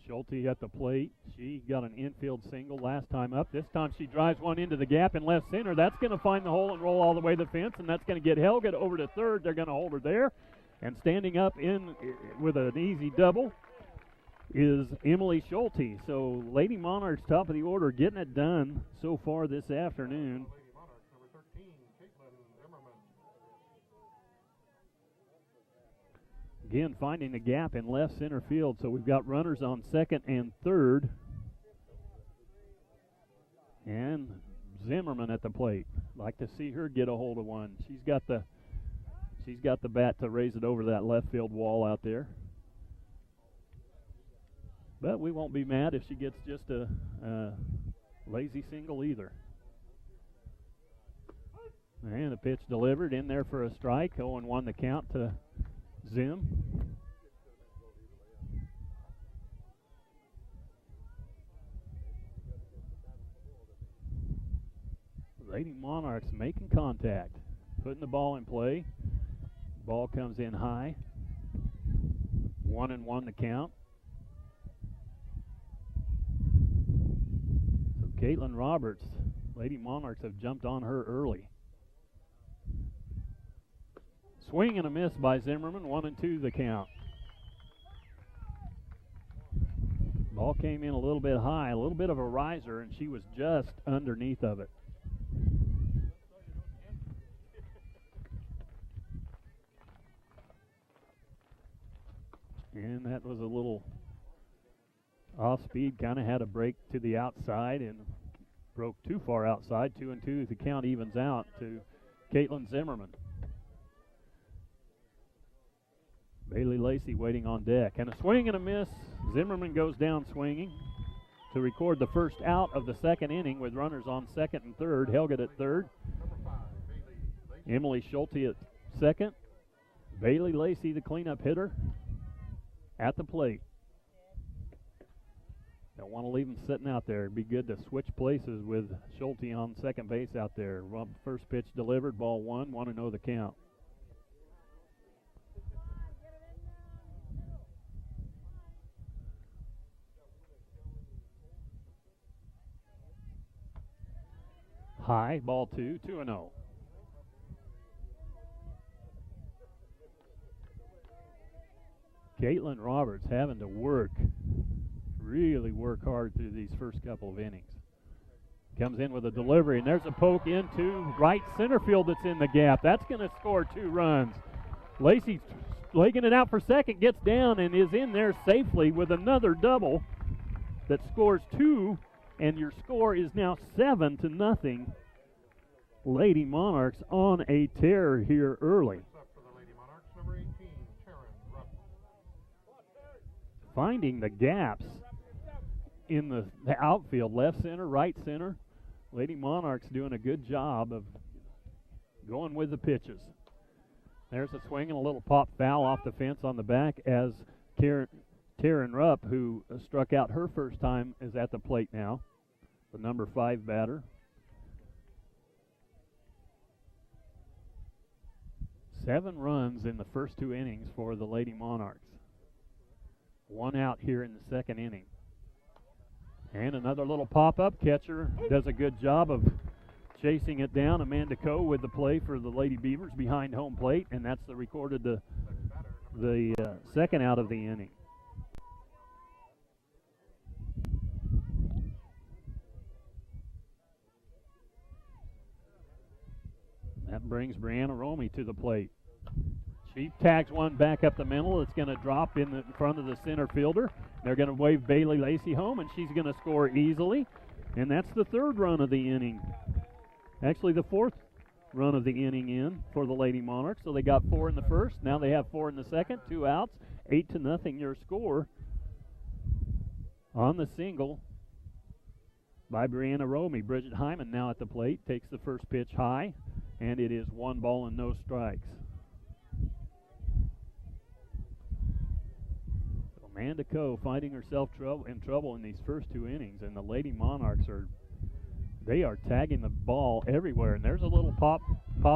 Schulte at the plate. She got an infield single last time up. This time she drives one into the gap in left center. That's going to find the hole and roll all the way to the fence, and that's going to get Helget over to third. They're going to hold her there. And standing up in with an easy double is Emily Schulte. So Lady Monarchs, top of the order, getting it done so far this afternoon. Lady Monarchs, number 13, Caitlin Zimmerman. Again, finding the gap in left center field. So we've got runners on second and third. And Zimmerman at the plate. Like to see her get a hold of one. She's got the bat to raise it over that left field wall out there. But we won't be mad if she gets just a lazy single either. And a pitch delivered in there for a strike. 0-1 the count to Zim. Lady Monarchs making contact, putting the ball in play. Ball comes in high. 1-1 the count. So Caitlin Roberts, Lady Monarchs have jumped on her early. Swing and a miss by Zimmerman, 1-2 the count. Ball came in a little bit high, a little bit of a riser, and she was just underneath of it. And that was a little off speed, kind of had a break to the outside and broke too far outside. 2-2, the count evens out to Caitlin Zimmerman. Bailey Lacey waiting on deck. And a swing and a miss. Zimmerman goes down swinging to record the first out of the second inning with runners on second and third. Helget at third. Number 5, Bailey Lacey. Emily Schulte at second. Bailey Lacey, the cleanup hitter, at the plate. Don't want to leave them sitting out there. It'd be good to switch places with Schulte on second base out there. First pitch delivered, ball 1, 1-0 the count. High, ball 2, 2-0. Caitlin Roberts having to really work hard through these first couple of innings. Comes in with a delivery, and there's a poke into right center field that's in the gap. That's going to score 2 runs. Lacey Laking it out for second, gets down and is in there safely with another double that scores 2, and your score is now 7-0. Lady Monarchs on a tear here early. Up for the Lady Monarchs, number 18, Taryn Rupp. Finding the gaps in the outfield, left center, right center. Lady Monarchs doing a good job of going with the pitches. There's a swing and a little pop foul off the fence on the back as Taryn Rupp, who struck out her first time, is at the plate now, the number 5 batter. 7 runs in the first 2 innings for the Lady Monarchs. 1 out here in the second inning. And another little pop-up. Catcher does a good job of chasing it down. Amanda Coe with the play for the Lady Beavers behind home plate, and that's recorded the second out of the inning. That brings Brianna Romey to the plate. She tags one back up the middle. It's going to drop in front of the center fielder. They're going to wave Bailey Lacey home, and she's going to score easily. And that's the 3rd run of the inning. Actually, the 4th run of the inning in for the Lady Monarchs. So they got 4 in the first. Now they have 4 in the second. 2 outs. 8-0 your score on the single by Brianna Romey. Bridget Hyman now at the plate. Takes the first pitch high, and it is 1 ball and no strikes. Amanda Coe finding herself in trouble in these first 2 innings, and the Lady Monarchs are tagging the ball everywhere. And there's a little pop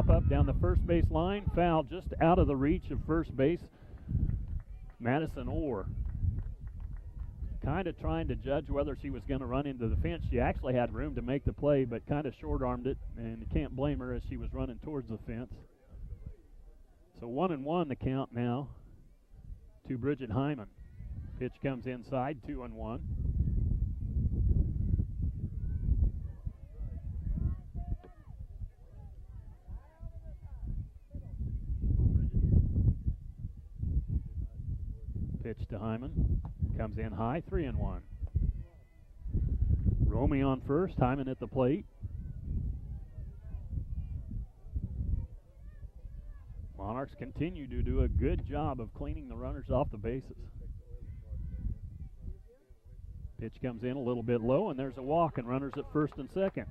up down the first base line, foul just out of the reach of first base Madison Orr. Kind of trying to judge whether she was going to run into the fence. She actually had room to make the play, but kind of short-armed it, and you can't blame her as she was running towards the fence. So 1-1 the count now to Bridget Hyman. Pitch comes inside, 2-1. Pitch to Hyman. Comes in high, 3-1. Romey on first, Hyman at the plate. Monarchs continue to do a good job of cleaning the runners off the bases. Pitch comes in a little bit low, and there's a walk, and runners at first and second.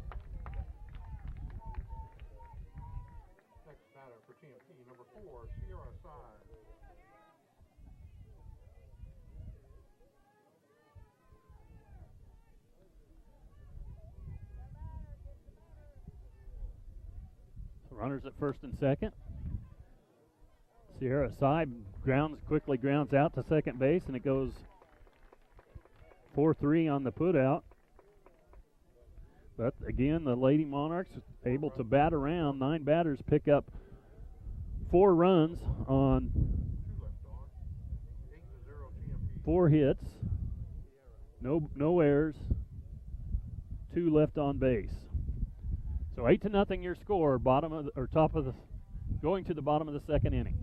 Next batter for TMP, number 4, Sierra Side. Runners at first and second. Sierra Side quickly grounds out to second base, and it goes 4-3 on the putout. But again, the Lady Monarchs able to bat around. 9 batters pick up 4 runs on 4 hits. No errors. 2 left on base. So 8-0 your score. Going to the bottom of the second inning.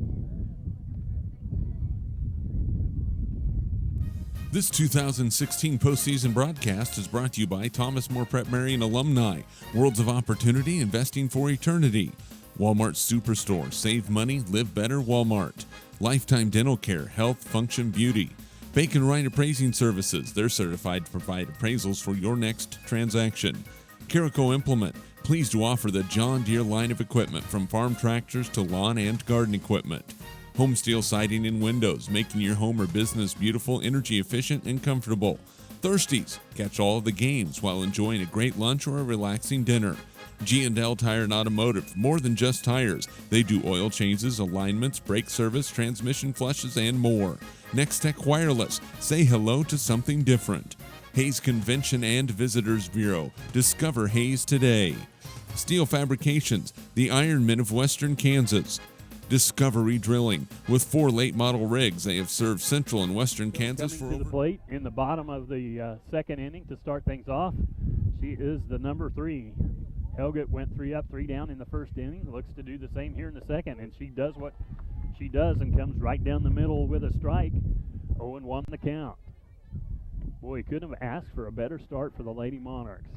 This 2016 postseason broadcast is brought to you by Thomas More Prep Marian alumni, Worlds of Opportunity, Investing for Eternity, Walmart Superstore, Save Money, Live Better, Walmart, Lifetime Dental Care, Health, Function, Beauty, Bacon Wright Appraising Services, they're certified to provide appraisals for your next transaction, Carico Implement, pleased to offer the John Deere line of equipment from farm tractors to lawn and garden equipment. Home Steel Siding and Windows, making your home or business beautiful, energy efficient, and comfortable. Thirsties, catch all of the games while enjoying a great lunch or a relaxing dinner. G&L Tire and Automotive, more than just tires. They do oil changes, alignments, brake service, transmission flushes, and more. Next Tech Wireless, say hello to something different. Hayes Convention and Visitors Bureau, discover Hayes today. Steel Fabrications, the Ironmen of Western Kansas. Discovery Drilling, with 4 late model rigs, they have served central and western Kansas Coming to the plate in the bottom of the second inning to start things off. She is the number 3. Helget went 3 up, 3 down in the first inning. Looks to do the same here in the second, and she does what She does, and comes right down the middle with a strike. 0-1 the count. Boy, couldn't have asked for a better start for the Lady Monarchs.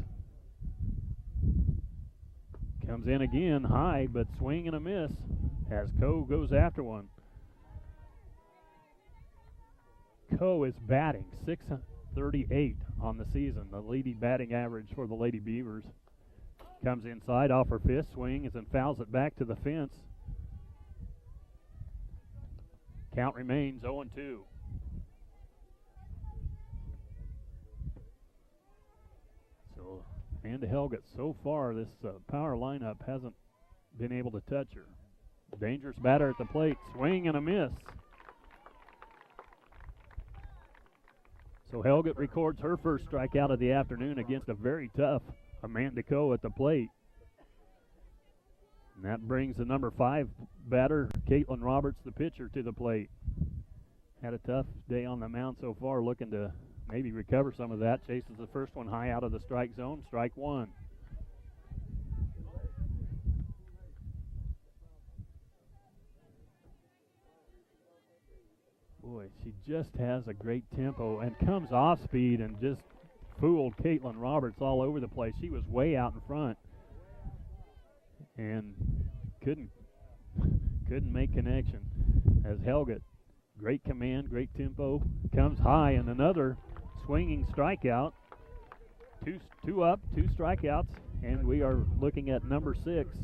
Comes in again, high, but swing and a miss as Coe goes after one. Coe is batting .638 on the season, the leading batting average for the Lady Beavers. Comes inside off her fifth swing and fouls it back to the fence. Count remains 0-2. So Amanda Helgett, so far this power lineup hasn't been able to touch her. Dangerous batter at the plate, swing and a miss. So Helgett records her first strikeout of the afternoon against a very tough Amanda Coe at the plate. And that brings the number 5 batter, Caitlin Roberts, the pitcher, to the plate. Had a tough day on the mound so far, looking to maybe recover some of that. Chases the first one high out of the strike zone, strike one. Boy, she just has a great tempo and comes off speed and just fooled Caitlin Roberts all over the place. She was way out in front and couldn't make connection. As Helgett, great command, great tempo, comes high, and another swinging strikeout. Two up, 2 strikeouts, and we are looking at number 6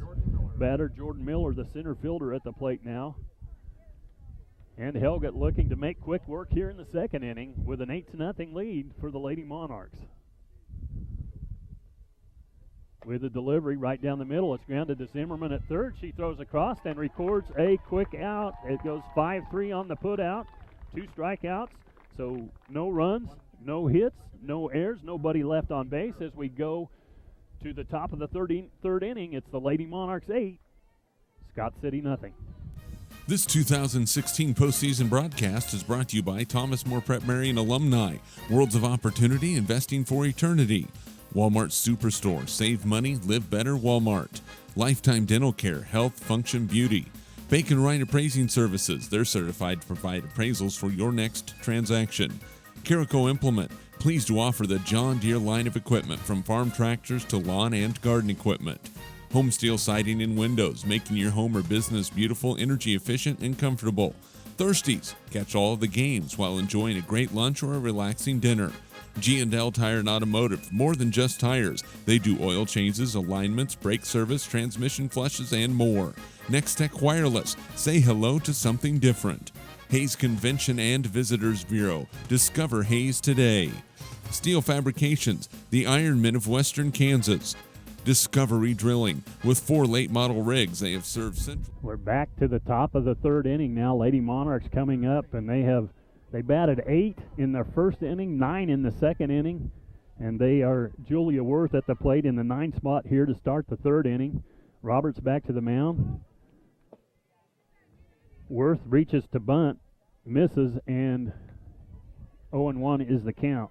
batter Jordan Miller, the center fielder, at the plate now. And Helgett looking to make quick work here in the second inning with an 8-0 lead for the Lady Monarchs. With a delivery right down the middle, it's grounded to Zimmerman at third. She throws across and records a quick out. It goes 5-3 on the putout, 2 strikeouts. So no runs, no hits, no errors, nobody left on base as we go to the top of the third inning. It's the Lady Monarchs 8, Scott City nothing. This 2016 postseason broadcast is brought to you by Thomas More Prep Marian alumni, Worlds of Opportunity, Investing for Eternity, Walmart Superstore, Save Money, Live Better Walmart, Lifetime Dental Care, Health, Function, Beauty, Bacon Wright Appraising Services, they're certified to provide appraisals for your next transaction, Carico Implement, pleased to offer the John Deere line of equipment from farm tractors to lawn and garden equipment, Home Steel Siding and Windows, making your home or business beautiful, energy efficient, and comfortable. Thirsties, catch all of the games while enjoying a great lunch or a relaxing dinner. G&L Tire and Automotive, more than just tires. They do oil changes, alignments, brake service, transmission flushes, and more. Next Tech Wireless, say hello to something different. Hayes Convention and Visitors Bureau, discover Hayes today. Steel Fabrications, the Ironmen of Western Kansas. Discovery Drilling, with 4 late model rigs they have served Central. We're back to the top of the third inning now. Lady Monarchs coming up, and they batted 8 in their first inning, 9 in the second inning, and they are Julia Worth at the plate in the 9 spot here to start the third inning. Roberts back to the mound. Worth reaches to bunt, misses, and 0-1 is the count.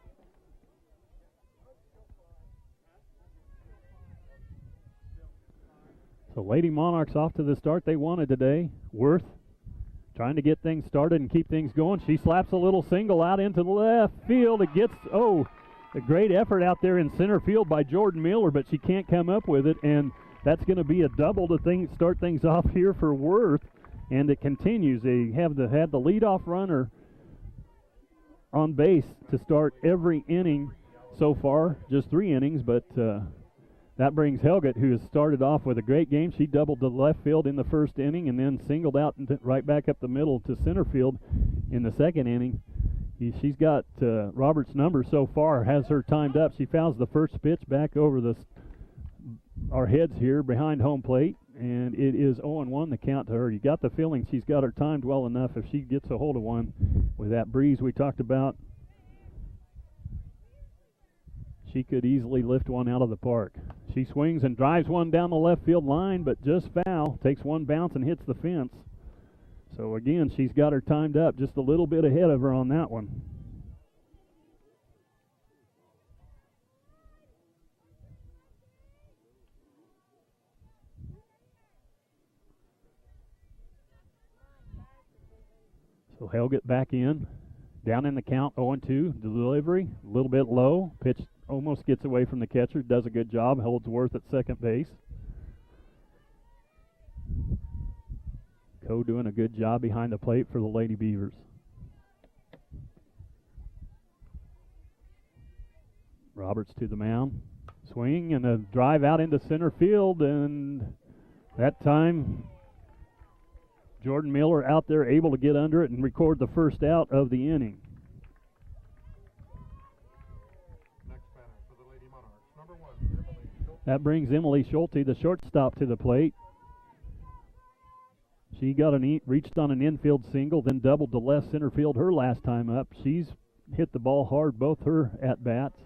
So Lady Monarchs off to the start they wanted today. Worth trying to get things started and keep things going. She slaps a little single out into the left field. It gets, a great effort out there in center field by Jordan Miller, but she can't come up with it, and that's going to be a double to start things off here for Worth, and it continues. They had the leadoff runner on base to start every inning so far, just 3 innings, but that brings Helgett, who has started off with a great game. She doubled to left field in the first inning and then singled out right back up the middle to center field in the second inning. She's got Robert's number so far, has her timed up. She fouls the first pitch back over our heads here behind home plate, and it is 0-1 the count to her. You got the feeling she's got her timed well enough if she gets a hold of one with that breeze we talked about. She could easily lift one out of the park. She swings and drives one down the left field line, but just foul. Takes one bounce and hits the fence. So again, she's got her timed up just a little bit ahead of her on that one. So Helget back in. Down in the count, 0-2. Delivery, a little bit low. Pitch almost gets away from the catcher. Does a good job. Holds Worth at second base. Coe doing a good job behind the plate for the Lady Beavers. Roberts to the mound. Swing and a drive out into center field, and that time Jordan Miller out there able to get under it and record the first out of the inning. Next batter for the Lady Monarchs, number 1, Emily Schulte. That brings Emily Schulte, the shortstop, to the plate. She got reached on an infield single, then doubled to left center field her last time up. She's hit the ball hard, both her at-bats.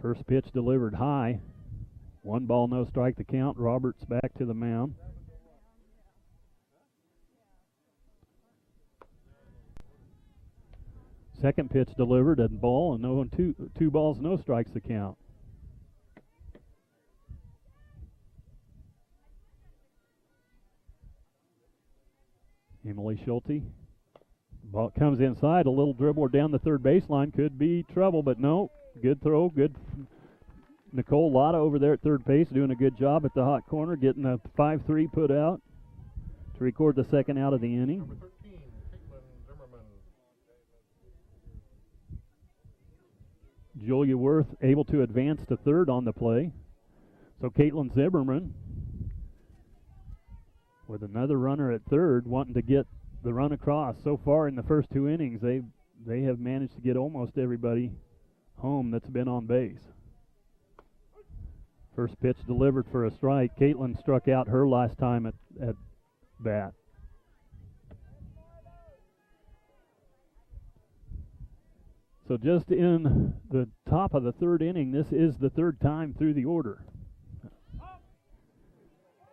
First pitch delivered high. 1 ball, no strike the count. Roberts back to the mound. Second pitch delivered, a ball, and two balls, no strikes the count. Emily Schulte. Ball comes inside, a little dribbler down the third baseline. Could be trouble, but no. Good throw, good. Nicole Lotta over there at third base doing a good job at the hot corner, getting a 5-3 put out to record the second out of the inning. Number 13, Caitlin Zimmerman. Julia Worth able to advance to third on the play. So Caitlin Zimmerman with another runner at third wanting to get the run across. So far in the first 2 innings, they have managed to get almost everybody home that's been on base. First pitch delivered for a strike. Caitlin struck out her last time at bat. So just in the top of the third inning, this is the third time through the order.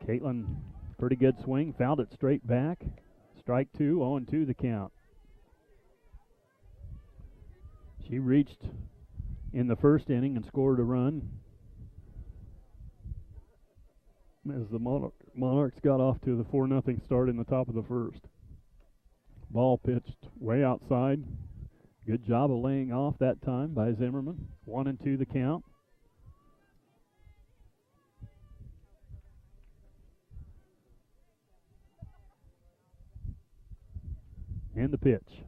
Caitlin, pretty good swing, fouled it straight back. Strike 2, 0-2 the count. She reached in the first inning and scored a run as the Monarchs got off to the 4-0 start in the top of the first. Ball pitched way outside. Good job of laying off that time by Zimmerman. 1-2 the count. And the pitch.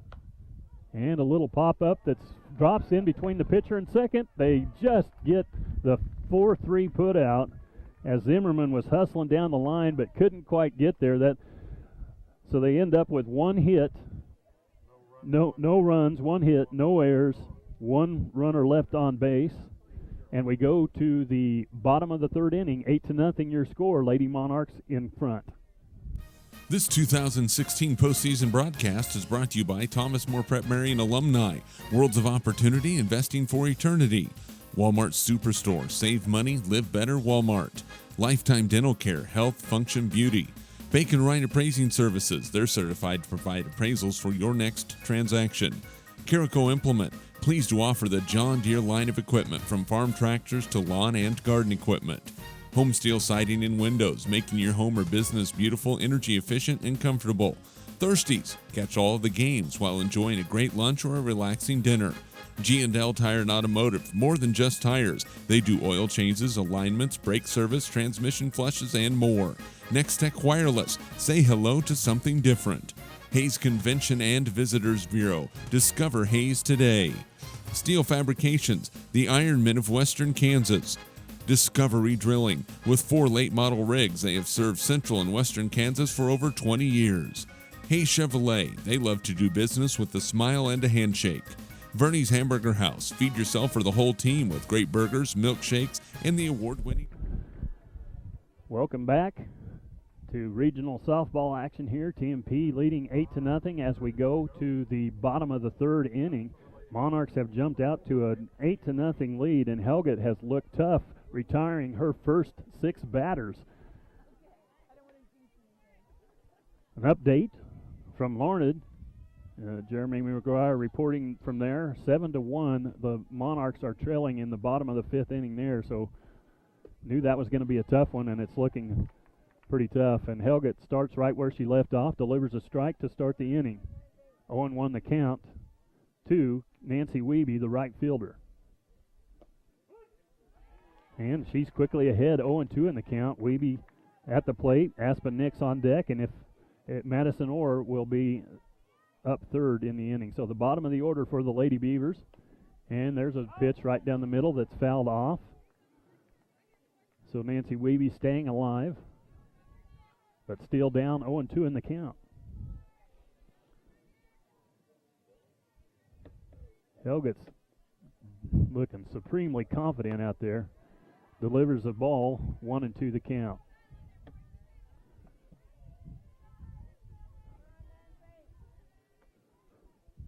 And a little pop-up that drops in between the pitcher and second. They just get the 4-3 put out as Zimmerman was hustling down the line but couldn't quite get there. So they end up with 1 hit, no runs, 1 hit, no errors, 1 runner left on base. And we go to the bottom of the third inning, 8-0 your score. Lady Monarchs in front. This 2016 postseason broadcast is brought to you by Thomas More Prep Marian alumni, Worlds of Opportunity, Investing for Eternity, Walmart Superstore, Save Money, Live Better, Walmart, Lifetime Dental Care, Health, Function, Beauty, Bacon Wright Appraising Services, they're certified to provide appraisals for your next transaction, Carico Implement, pleased to offer the John Deere line of equipment from farm tractors to lawn and garden equipment, Home Steel Siding and Windows, making your home or business beautiful, energy efficient, and comfortable. Thirsties, catch all of the games while enjoying a great lunch or a relaxing dinner. G&L Tire and Automotive, more than just tires. They do oil changes, alignments, brake service, transmission flushes, and more. Next Tech Wireless, say hello to something different. Hayes Convention and Visitors Bureau, discover Hayes today. Steel Fabrications, the Ironmen of Western Kansas. Discovery Drilling. With 4 late model rigs, they have served central and western Kansas for over 20 years. Hey Chevrolet, they love to do business with a smile and a handshake. Verney's Hamburger House, feed yourself or the whole team with great burgers, milkshakes, and the award-winning... Welcome back to regional softball action here. TMP leading 8-0 as we go to the bottom of the third inning. Monarchs have jumped out to an 8-0 lead, and Helget has looked tough, retiring her first 6 batters. An update from Larned. Jeremy McGuire reporting from there. 7-1. The Monarchs are trailing in the bottom of the 5th inning there. So Knew that was going to be a tough one, and it's looking pretty tough. And Helget starts right where she left off, delivers a strike to start the inning. 0-1 the count to Nancy Wiebe, the right fielder. And she's quickly ahead, 0-2 in the count. Wiebe at the plate, Aspen Nix on deck, and if Madison Orr will be up third in the inning. So the bottom of the order for the Lady Beavers. And there's a pitch right down the middle that's fouled off. So Nancy Wiebe staying alive, but still down 0-2 in the count. Helget's looking supremely confident out there. Delivers the ball, 1-2 the count.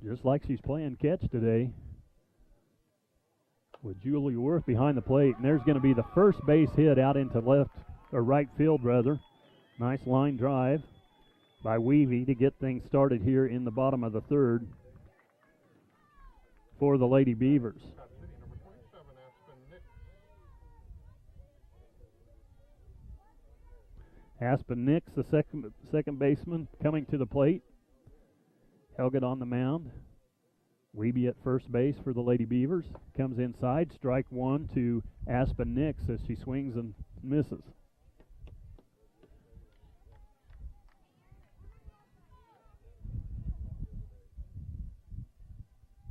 Just like she's playing catch today, with Julie Worth behind the plate. And there's going to be the first base hit out into left, or right field rather. Nice line drive by Wiebe to get things started here in the bottom of the third for the Lady Beavers. Aspen Nix, the second baseman, coming to the plate. Helget on the mound. Wiebe at first base for the Lady Beavers. Comes inside, strike one to Aspen Nix as she swings and misses.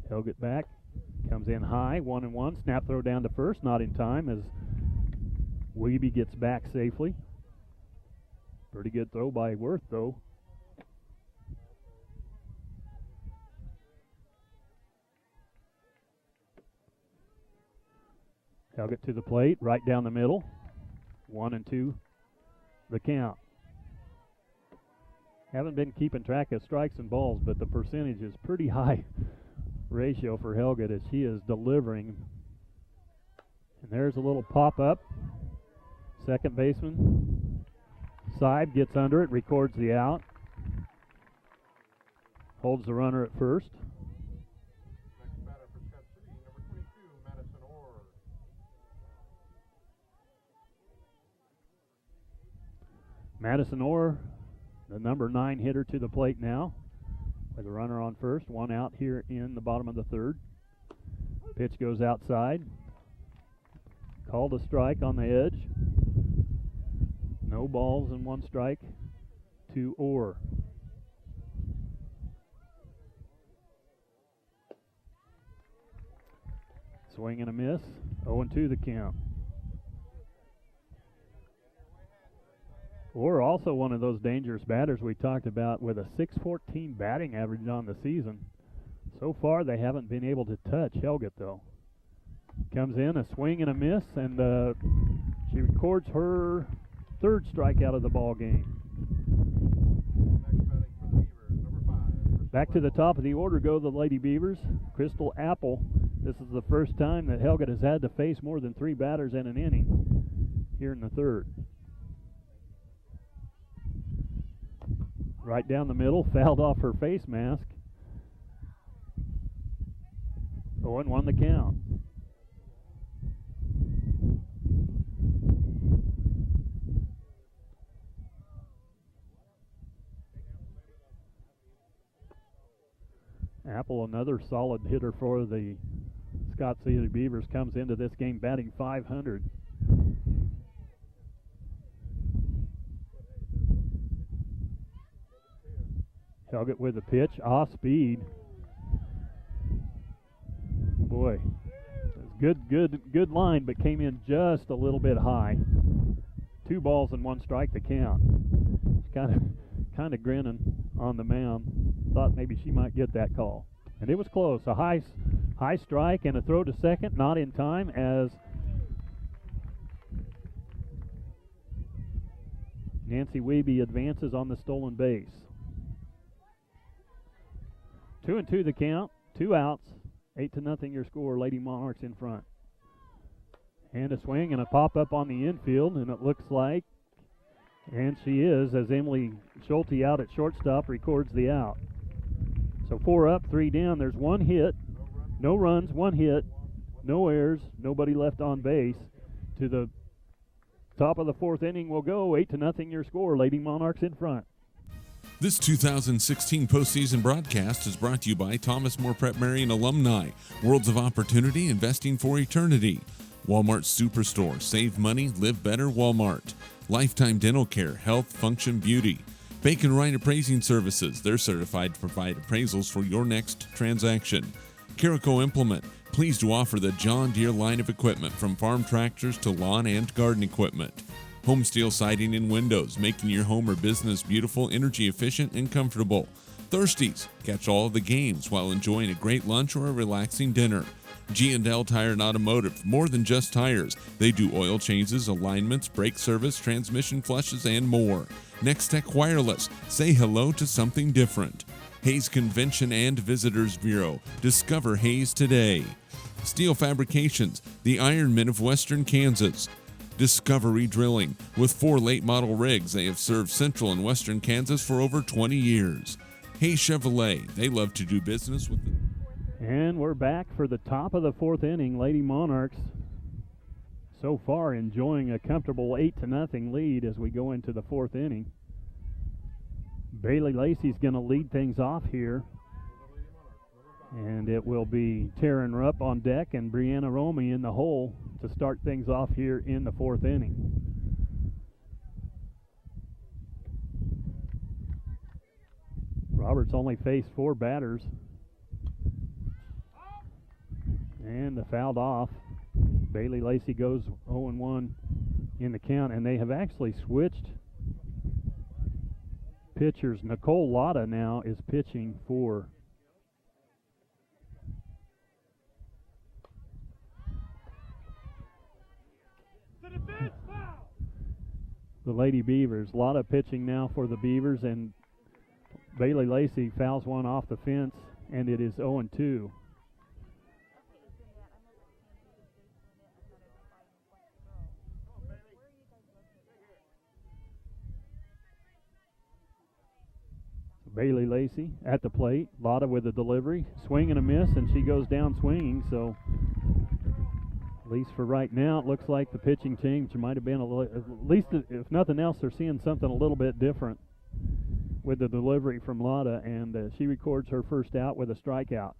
Helget back, comes in high, 1-1. Snap throw down to first, not in time as Wiebe gets back safely. Pretty good throw by Worth, though. Helget to the plate, right down the middle. 1-2, the count. Haven't been keeping track of strikes and balls, but the percentage is pretty high ratio for Helget as she is delivering. And there's a little pop-up. Second baseman, Seib, gets under it, records the out. Holds the runner at first. Next batter for Scott City, number 22, Madison Orr. Madison Orr, the number 9 hitter, to the plate now. With a runner on first, one out here in the bottom of the third. Pitch goes outside. Called a strike on the edge. No balls and one strike to Orr. Swing and a miss. 0-2 the count. Orr also one of those dangerous batters we talked about with a .614 batting average on the season. So far they haven't been able to touch Helget though. Comes in, a swing and a miss, and she records her third strikeout of the ball game. Next batting for the Beavers, number 5. Back to the top of the order go the Lady Beavers. Crystal Apple. This is the first time that Helget has had to face more than 3 batters in an inning here in the third. Right down the middle, fouled off her face mask. 0-1 the count. Apple, another solid hitter for the Scott City Beavers, comes into this game batting .500. Helget with a pitch, off speed. Boy, good line, but came in just a little bit high. 2 balls and 1 strike to count. Kind of grinning on the mound. Thought maybe she might get that call, and it was close. A high strike and a throw to second, not in time as Nancy Wiebe advances on the stolen base. 2-2 the count, 2 outs, 8-0 your score. Lady Monarchs in front. And a swing and a pop up on the infield, and it looks like, and she is, as Emily Schulte out at shortstop records the out. So 4 up, 3 down. There's 1 hit, no runs, 1 hit, no errors, nobody left on base to the Top of the fourth inning will go. 8-0 your score. Lady Monarchs in front. This 2016 postseason broadcast is brought to you by Thomas More Prep Marian alumni. Worlds of Opportunity, investing for eternity. Walmart Superstore, save money, live better, Walmart. Lifetime Dental Care, health, function, beauty. Bacon Wright Appraising Services, they're certified to provide appraisals for your next transaction. Carico Implement, pleased to offer the John Deere line of equipment from farm tractors to lawn and garden equipment. Home Steel Siding and Windows, making your home or business beautiful, energy efficient, and comfortable. Thirsties, catch all of the games while enjoying a great lunch or a relaxing dinner. G&L Tire and Automotive, more than just tires. They do oil changes, alignments, brake service, transmission flushes, and more. Next Tech Wireless, say hello to something different. Hayes Convention and Visitors Bureau, discover Hayes today. Steel Fabrications, the Ironmen of Western Kansas. Discovery Drilling, with 4 late model rigs, they have served central and western Kansas for over 20 years. Hayes Chevrolet, they love to do business with And we're back for the top of the fourth inning. Lady Monarchs so far enjoying a comfortable 8-0 lead as we go into the fourth inning. Bailey Lacey's going to lead things off here. And it will be Taryn Rupp on deck and Brianna Romy in the hole to start things off here in the fourth inning. Roberts only faced 4 batters. And the fouled off. Bailey Lacey goes 0-1 in the count, and they have actually switched pitchers. Nicole Lotta now is pitching for the Lady Beavers. Lotta pitching now for the Beavers, and Bailey Lacey fouls one off the fence, and it is 0-2. Bailey Lacey at the plate. Lotta with a delivery. Swing and a miss, and she goes down swinging. So, at least for right now, it looks like the pitching change might have been a little, at least if nothing else, they're seeing something a little bit different with the delivery from Lotta, and she records her first out with a strikeout.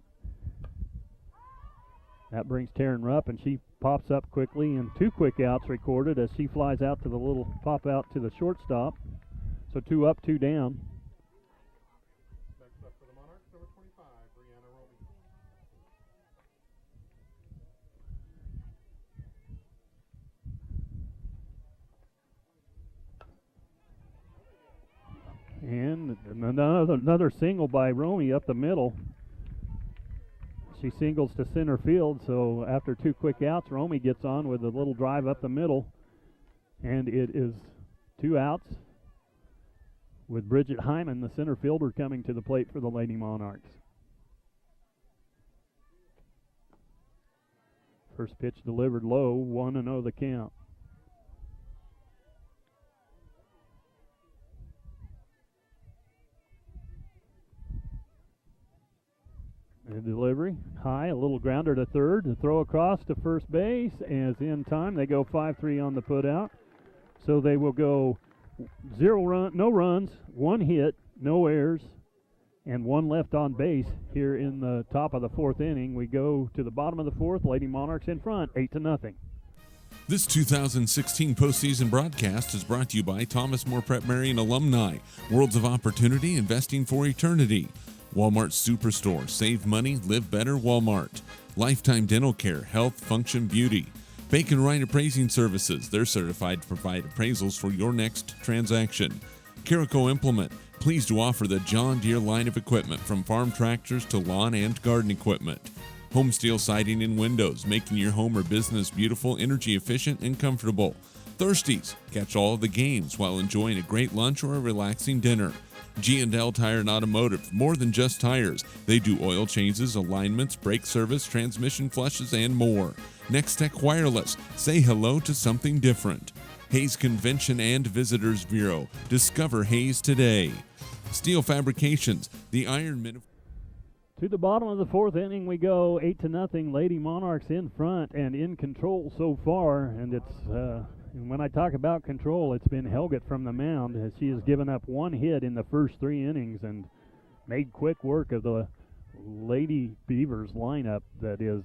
That brings Taryn Rupp, and she pops up quickly, and 2 quick outs recorded as she flies out to the little pop out to the shortstop. So 2 up, 2 down. Next up for the Monarchs, number 25, Brianna And another single by Romy up the middle. She singles to center field, so after 2 quick outs, Romy gets on with a little drive up the middle, and it is 2 outs with Bridget Hyman, the center fielder, coming to the plate for the Lady Monarchs. First pitch delivered low, 1-0 the count. The delivery high, a little grounder to third, the throw across to first base, as in time they go 5-3 on the putout. So they will go no runs, 1 hit, no errors, and 1 left on base here in the top of the fourth inning. We go to the bottom of the fourth. Lady Monarchs in front, 8-0. This 2016 postseason broadcast is brought to you by Thomas More Prep Marian alumni. Worlds of Opportunity, investing for eternity. Walmart Superstore, save money, live better, Walmart. Lifetime Dental Care, health, function, beauty. Bacon Wright Appraising Services, they're certified to provide appraisals for your next transaction. Carico Implement, pleased to offer the John Deere line of equipment from farm tractors to lawn and garden equipment. Home Steel Siding and Windows, making your home or business beautiful, energy efficient, and comfortable. Thirsties, catch all of the games while enjoying a great lunch or a relaxing dinner. G&L Tire and Automotive, more than just tires. They do oil changes, alignments, brake service, transmission flushes, and more. Next Tech Wireless, say hello to something different. Hayes Convention and Visitors Bureau, discover Hayes today. Steel Fabrications, the Ironmen of... To the bottom of the fourth inning we go, 8-0. Lady Monarchs in front and in control so far, and And when I talk about control, it's been Helget from the mound, as she has given up one hit in the first 3 innings and made quick work of the Lady Beavers lineup that has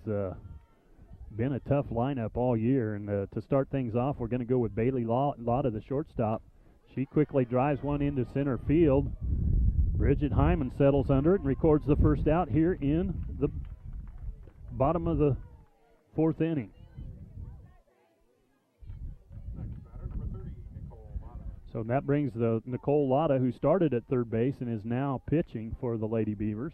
been a tough lineup all year. And to start things off, we're going to go with Bailey Lotta, the shortstop. She quickly drives one into center field. Bridget Hyman settles under it and records the first out here in the bottom of the 4th inning. So that brings the Nicole Lotta, who started at third base and is now pitching for the Lady Beavers.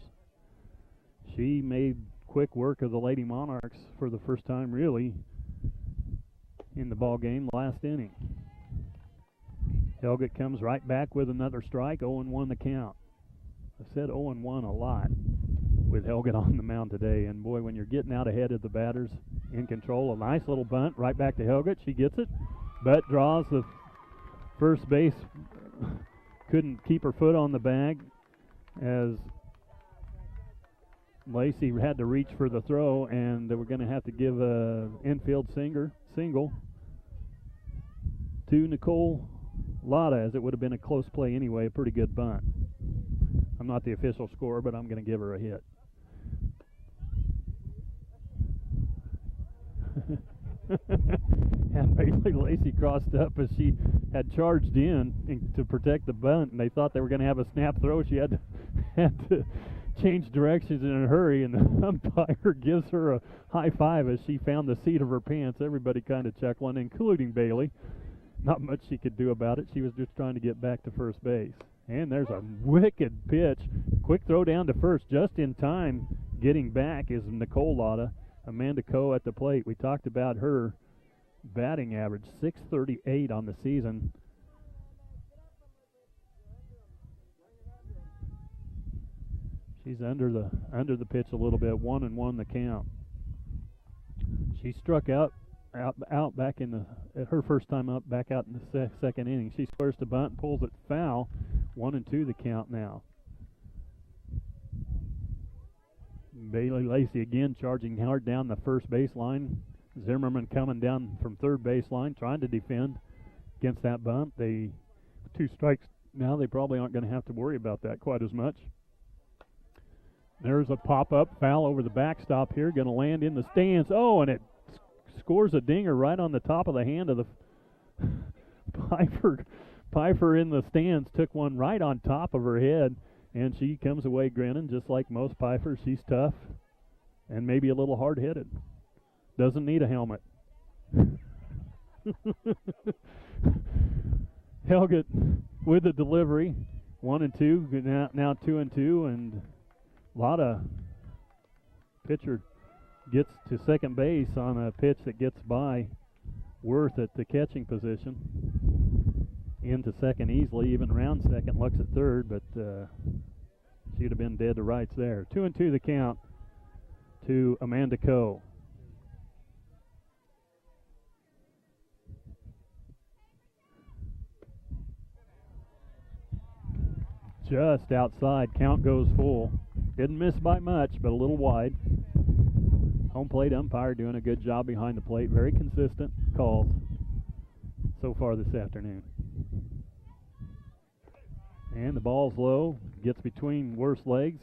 She made quick work of the Lady Monarchs for the first time, really, in the ball game last inning. Helget comes right back with another strike, 0-1 the count. I've said 0-1 a lot with Helget on the mound today, and boy, when you're getting out ahead of the batters in control, a nice little bunt right back to Helget. She gets it, but draws the first base, couldn't keep her foot on the bag as Lacey had to reach for the throw, and we're going to have to give a infield single to Nicole Lotta, as it would have been a close play anyway, a pretty good bunt. I'm not the official scorer, but I'm going to give her a hit. And Bailey Lacey crossed up as she had charged in to protect the bunt, and they thought they were going to have a snap throw. She had to change directions in a hurry, and the umpire gives her a high five as she found the seat of her pants. Everybody kind of chuckling, including Bailey. Not much she could do about it. She was just trying to get back to first base. And there's a wicked pitch. Quick throw down to first. Just in time getting back is Nicole Lotta. Amanda Coe at the plate. We talked about her batting average, .638 on the season. She's under the pitch a little bit. 1-1 the count. She struck out back in her first time up, back out in the second inning. She squares to bunt and pulls it foul. 1-2 the count now. Bailey Lacey again charging hard down the first baseline. Zimmerman coming down from third baseline, trying to defend against that bunt. 2 strikes now. They probably aren't going to have to worry about that quite as much. There's a pop-up foul over the backstop here, going to land in the stands. Oh, and it scores a dinger right on the top of the hand of the Piper. Piper in the stands took one right on top of her head, and she comes away grinning just like most Pipers. She's tough and maybe a little hard-headed. Doesn't need a helmet. Helget with the delivery. 1-2, now 2-2, and Lotta, pitcher, gets to second base on a pitch that gets by Worth at the catching position. Into second easily, even round second, looks at third, but she'd have been dead to rights there. 2-2 the count to Amanda Coe. Just outside, count goes full. Didn't miss by much, but a little wide. Home plate umpire doing a good job behind the plate. Very consistent calls so far this afternoon. And the ball's low, gets between Worth's legs,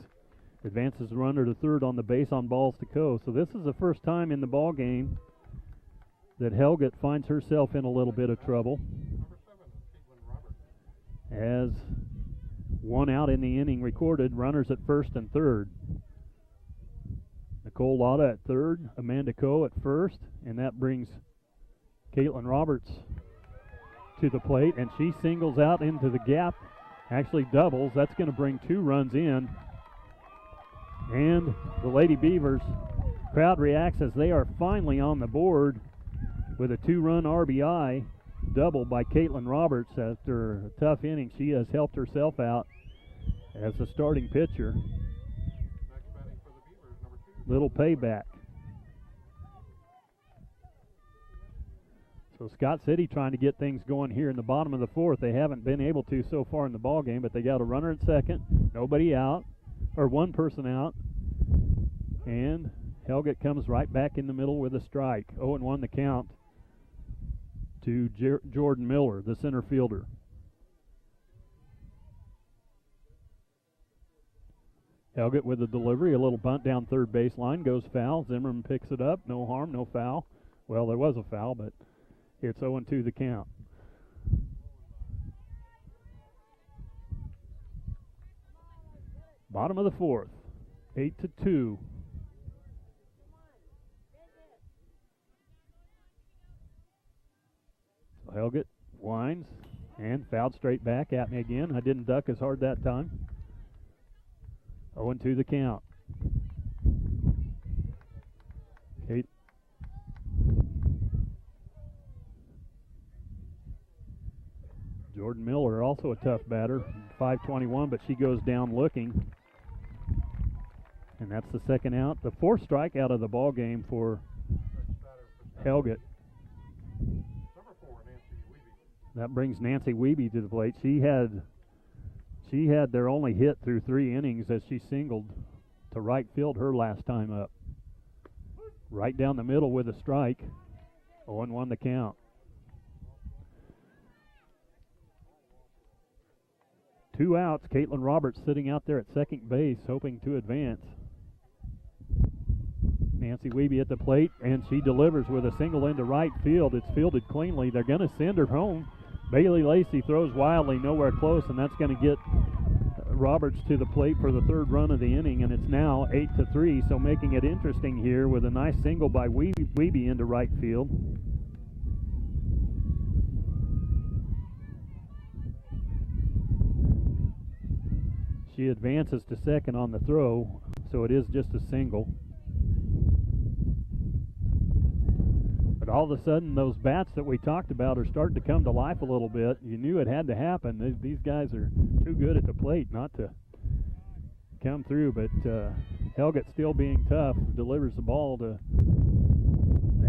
advances the runner to third on the base on balls to Coe. So this is the first time in the ball game that Helget finds herself in a little bit of trouble. As one out in the inning recorded, runners at first and third. Nicole Lotta at third, Amanda Coe at first, and that brings Caitlin Roberts to the plate, and she singles out into the gap, actually doubles. That's going to bring 2 runs in, and the Lady Beavers crowd reacts as they are finally on the board with a 2-run RBI double by Caitlin Roberts. After a tough inning, she has helped herself out as a starting pitcher. Little payback. So Scott City trying to get things going here in the bottom of the 4th. They haven't been able to so far in the ball game, but they got a runner at second, nobody out, or one person out, and Helget comes right back in the middle with a strike. 0-1 the count to Jordan Miller, the center fielder. Helgett with the delivery, a little bunt down third baseline, goes foul. Zimmerman picks it up, no harm, no foul. Well, there was a foul, but it's 0-2 the count. Bottom of the fourth, 8-2. So Helgett winds and fouled straight back at me again. I didn't duck as hard that time. 0-2 the count. Kate. Jordan Miller, also a tough batter, 521, but she goes down looking. And that's the second out. The fourth strikeout of the ball game for Helgett. Number 4, Nancy Wiebe. That brings Nancy Wiebe to the plate. She had their only hit through 3 innings as she singled to right field her last time up. Right down the middle with a strike. 0-1 the count. 2 outs. Caitlin Roberts sitting out there at second base hoping to advance. Nancy Wiebe at the plate, and she delivers with a single into right field. It's fielded cleanly. They're going to send her home. Bailey Lacey throws wildly, nowhere close, and that's going to get Roberts to the plate for the third run of the inning, and it's now 8-3, so making it interesting here with a nice single by Wiebe into right field. She advances to second on the throw, so it is just a single. But all of a sudden, those bats that we talked about are starting to come to life a little bit. You knew it had to happen. These guys are too good at the plate not to come through, but Helgett, still being tough, delivers the ball to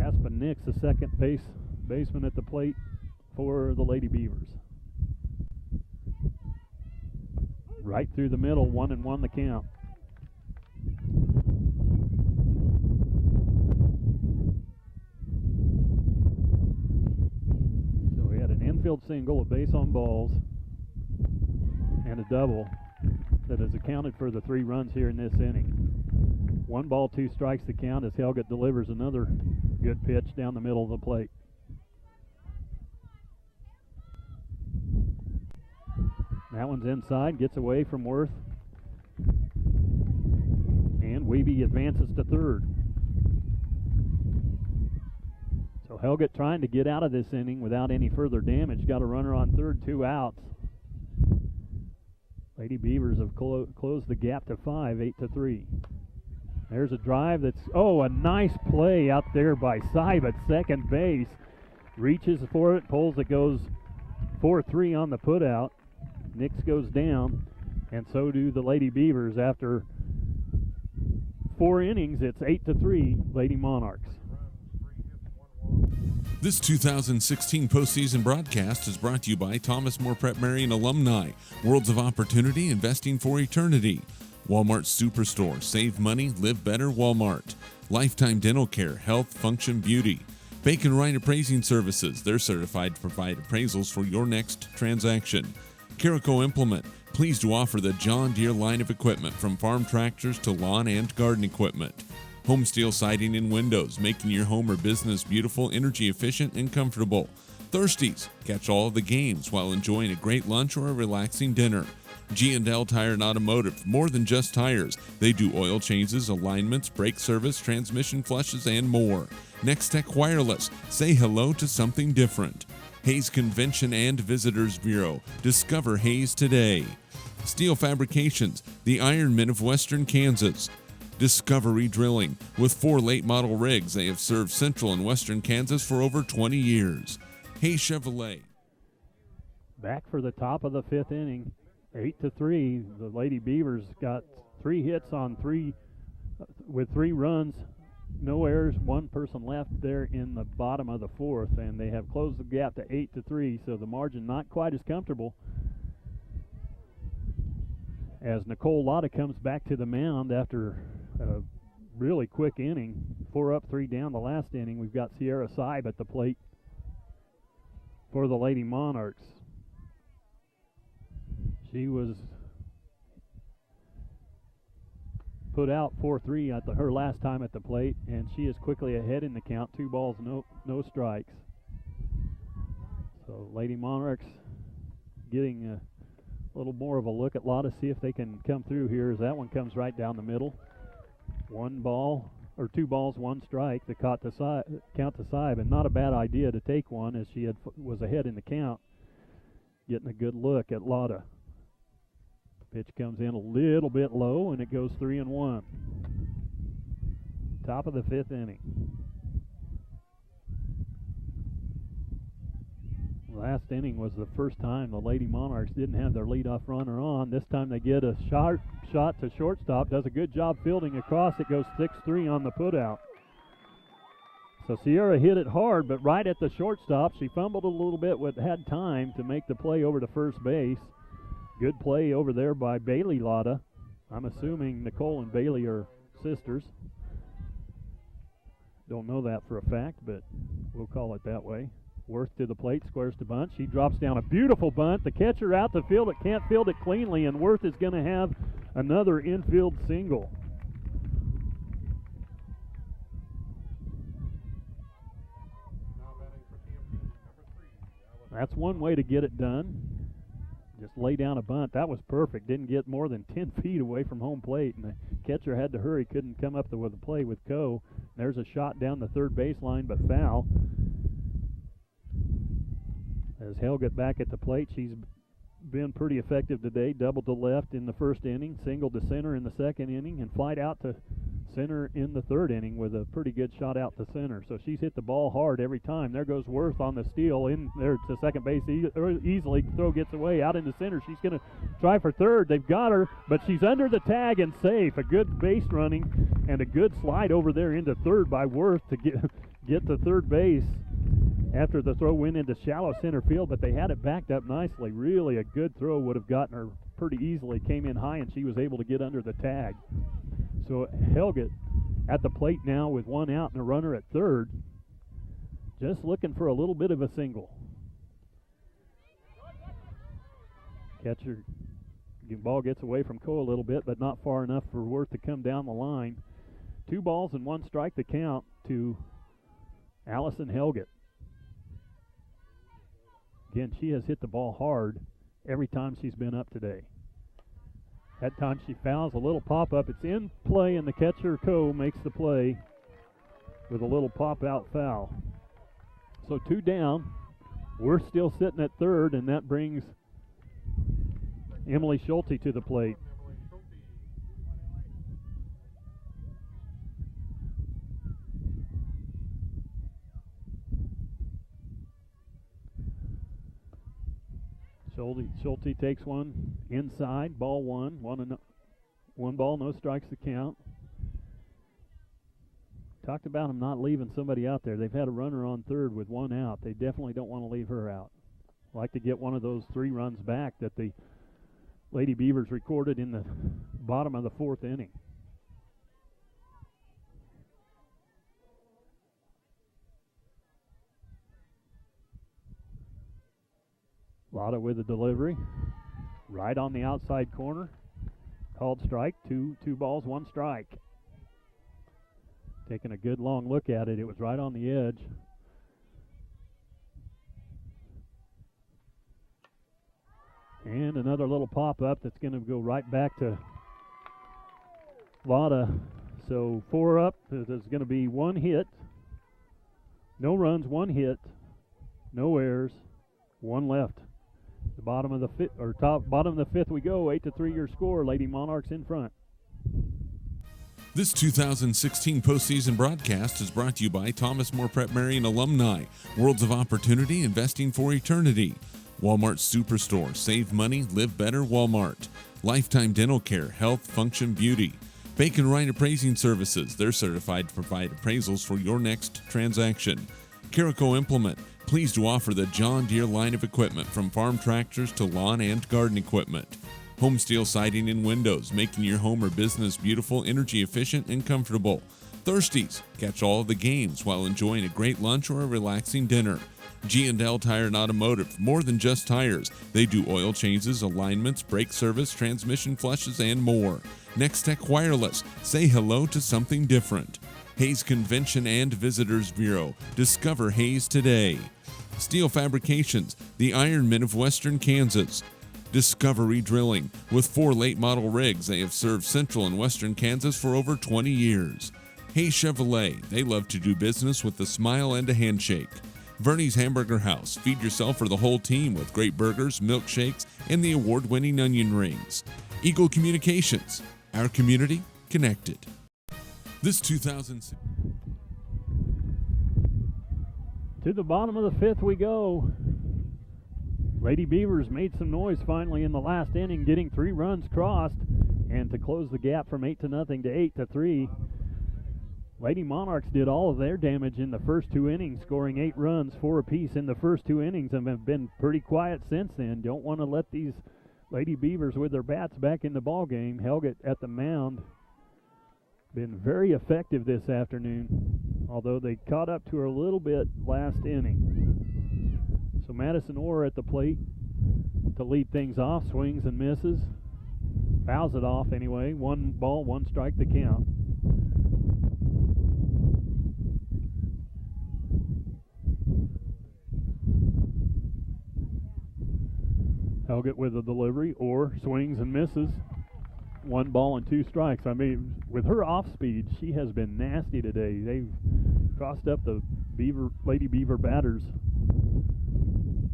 Aspen Nix, the second baseman at the plate for the Lady Beavers. Right through the middle, 1-1 the count. So we had an infield single, a base on balls, and a double that has accounted for the 3 runs here in this inning. 1 ball, 2 strikes the count as Helgett delivers another good pitch down the middle of the plate. That one's inside, gets away from Worth. And Wiebe advances to third. So Helgett trying to get out of this inning without any further damage. Got a runner on third, 2 outs. Lady Beavers have closed the gap to 5, 8-3. There's a drive that's, a nice play out there by Seib at second base. Reaches for it, pulls it, goes 4-3 on the putout. Nix goes down, and so do the Lady Beavers. After 4 innings, it's 8-3, Lady Monarchs. This 2016 postseason broadcast is brought to you by Thomas More Prep Marian alumni, Worlds of Opportunity, Investing for Eternity, Walmart Superstore, Save Money, Live Better, Walmart, Lifetime Dental Care, Health, Function, Beauty, Bacon Wright Appraising Services, they're certified to provide appraisals for your next transaction. Carico Implement, pleased to offer the John Deere line of equipment from farm tractors to lawn and garden equipment. Home Steel Siding and Windows, making your home or business beautiful, energy efficient, and comfortable. Thirsties, catch all of the games while enjoying a great lunch or a relaxing dinner. G&L Tire and Automotive, more than just tires. They do oil changes, alignments, brake service, transmission flushes, and more. Next Tech Wireless, say hello to something different. Hayes Convention and Visitors Bureau. Discover Hayes today. Steel Fabrications, the Ironmen of Western Kansas. Discovery Drilling. With 4 late model rigs, they have served central and western Kansas for over 20 years. Hayes Chevrolet. Back for the top of the 5th inning, 8-3. The Lady Beavers got 3 hits on 3 with 3 runs. No errors, 1 person left there in the bottom of the 4th, and they have closed the gap to 8-3, so the margin not quite as comfortable. As Nicole Lotta comes back to the mound after a really quick inning, 4 up, 3 down the last inning, we've got Sierra Seib at the plate. for the Lady Monarchs. She was put out 4-3 at her last time at the plate, and she is quickly ahead in the count. 2 balls, no strikes. So Lady Monarchs getting a little more of a look at Lotta, see if they can come through here, as that one comes right down the middle. 2 balls, 1 strike. The count to side, and not a bad idea to take one, as she was ahead in the count. Getting a good look at Lotta. Pitch comes in a little bit low, and it goes 3-1. Top of the 5th inning. Last inning was the first time the Lady Monarchs didn't have their leadoff runner on. This time they get a shot to shortstop. Does a good job fielding across. It goes 6-3 on the putout. So Sierra hit it hard, but right at the shortstop. She fumbled a little bit, but had time to make the play over to first base. Good play over there by Bailey Lotta. I'm assuming Nicole and Bailey are sisters. Don't know that for a fact, but we'll call it that way. Worth to the plate, squares to bunt. She drops down a beautiful bunt. The catcher out to field it, can't field it cleanly, and Worth is going to have another infield single. Now batting for TMP, number 3. That's one way to get it done. Just lay down a bunt. That was perfect. Didn't get more than 10 feet away from home plate, and the catcher had to hurry. Couldn't come up with a play with Coe. There's a shot down the third baseline, but foul. As Helget back at the plate, she's been pretty effective today. Doubled to left in the first inning, singled to center in the second inning, and flied out to center in the third inning with a pretty good shot out to center. So she's hit the ball hard every time. There goes Worth on the steal in there to second base easily. Throw gets away out into center. She's going to try for third. They've got her, but she's under the tag and safe. A good base running and a good slide over there into third by Worth to get to third base after the throw went into shallow center field, but they had it backed up nicely. Really a good throw, would have gotten her pretty easily. Came in high, and she was able to get under the tag. So Helget at the plate now with 1 out and a runner at third, just looking for a little bit of a single. Catcher, ball gets away from Coe a little bit, but not far enough for Worth to come down the line. 2 balls and 1 strike to count to Allison Helget. Again, she has hit the ball hard every time she's been up today. That time she fouls, a little pop-up. It's in play, and the catcher, Coe, makes the play with a little pop-out foul. So 2 down. We're still sitting at third, and that brings Emily Schulte to the plate. Schulte takes one inside, ball 1. 1 ball, no strikes to count. Talked about them not leaving somebody out there. They've had a runner on third with 1 out. They definitely don't want to leave her out. Like to get one of those 3 runs back that the Lady Beavers recorded in the bottom of the 4th inning. Lotta with the delivery. Right on the outside corner. Called strike. 2 balls, 1 strike. Taking a good long look at it. It was right on the edge. And another little pop-up that's going to go right back to Lotta. So 4 up. There's going to be 1 hit. No runs, 1 hit. No errors. 1 left. The bottom of the bottom of the 5th we go. 8-3 your score. Lady Monarchs in front. This 2016 postseason broadcast is brought to you by Thomas More Prep Marian alumni. Worlds of Opportunity, investing for eternity. Walmart Superstore. Save money, live better. Walmart. Lifetime Dental Care. Health, function, beauty. Bacon Wright Appraising Services. They're certified to provide appraisals for your next transaction. Carico Implement. Pleased to offer the John Deere line of equipment, from farm tractors to lawn and garden equipment. Home Steel Siding and Windows, making your home or business beautiful, energy efficient, and comfortable. Thirsties, catch all of the games while enjoying a great lunch or a relaxing dinner. G&L Tire and Automotive, more than just tires. They do oil changes, alignments, brake service, transmission flushes, and more. Next Tech Wireless, say hello to something different. Hayes Convention and Visitors Bureau, discover Hayes today. Steel Fabrications, the Ironmen of Western Kansas. Discovery Drilling, with 4 late model rigs, they have served central and western Kansas for over 20 years. Hayes Chevrolet, they love to do business with a smile and a handshake. Verney's Hamburger House, feed yourself or the whole team with great burgers, milkshakes, and the award-winning onion rings. Eagle Communications, our community connected. This 2006. To the bottom of the 5th we go. Lady Beavers made some noise finally in the last inning, getting 3 runs crossed, and to close the gap from 8-0 to 8-3. Lady Monarchs did all of their damage in the first 2 innings, scoring 8 runs, 4 apiece in the first 2 innings, and have been pretty quiet since then. Don't want to let these Lady Beavers with their bats back in the ball game. Helget at the mound, been very effective this afternoon, although they caught up to her a little bit last inning. So Madison Orr at the plate to lead things off, swings and misses, fouls it off anyway. 1 ball, 1 strike to count. Helget with a delivery, or swings and misses. 1 ball and 2 strikes. I mean, with her off speed, she has been nasty today. They've crossed up the Lady Beaver batters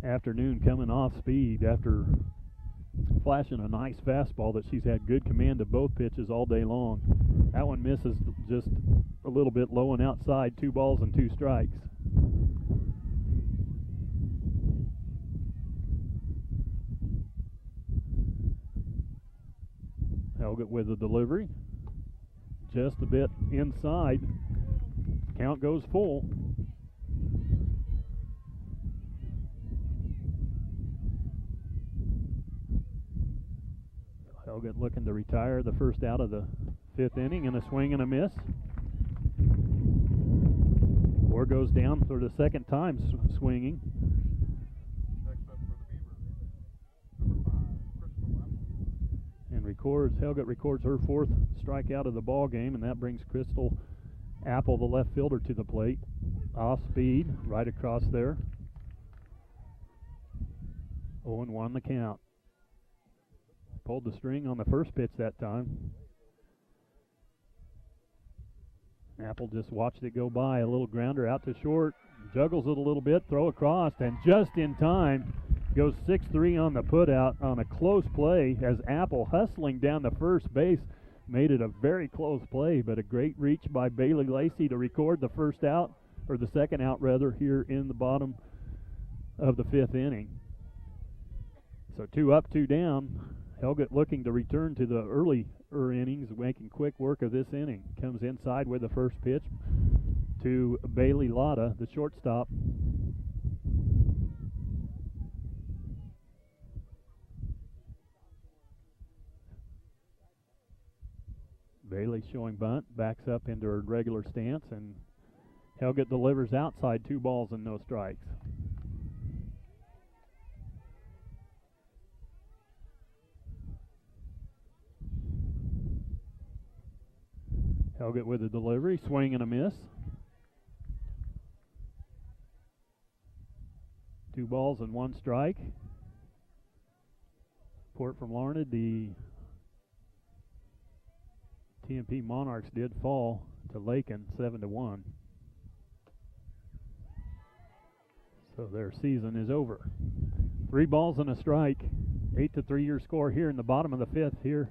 afternoon coming off speed after flashing a nice fastball that she's had good command of both pitches all day long. That one misses just a little bit low and outside. 2 balls and 2 strikes. Helget with a delivery, just a bit inside. Count goes full. Helget looking to retire the first out of the 5th inning, and a swing and a miss. Orr goes down for the second time swinging. Helget records her 4th strikeout of the ball game, and that brings Crystal Apple, the left fielder, to the plate. Off speed, right across there. 0-1 the count. Pulled the string on the first pitch that time. Apple just watched it go by. A little grounder out to short, juggles it a little bit, throw across, and just in time. Goes 6-3 on the putout on a close play as Apple, hustling down the first base, made it a very close play, but a great reach by Bailey Lacey to record the first out, or the second out rather, here in the bottom of the 5th inning. So 2 up, 2 down. Helget looking to return to the earlier innings, making quick work of this inning. Comes inside with the first pitch to Bailey Lotta, the shortstop. Bailey showing bunt, backs up into her regular stance, and Helget delivers outside. 2 balls and no strikes. Helget with a delivery, swing and a miss. 2 balls and 1 strike. Report from Larned, the TMP Monarchs did fall to Lakin 7-1. So their season is over. 3 balls and a strike. 8-3 your score here in the bottom of the 5th here.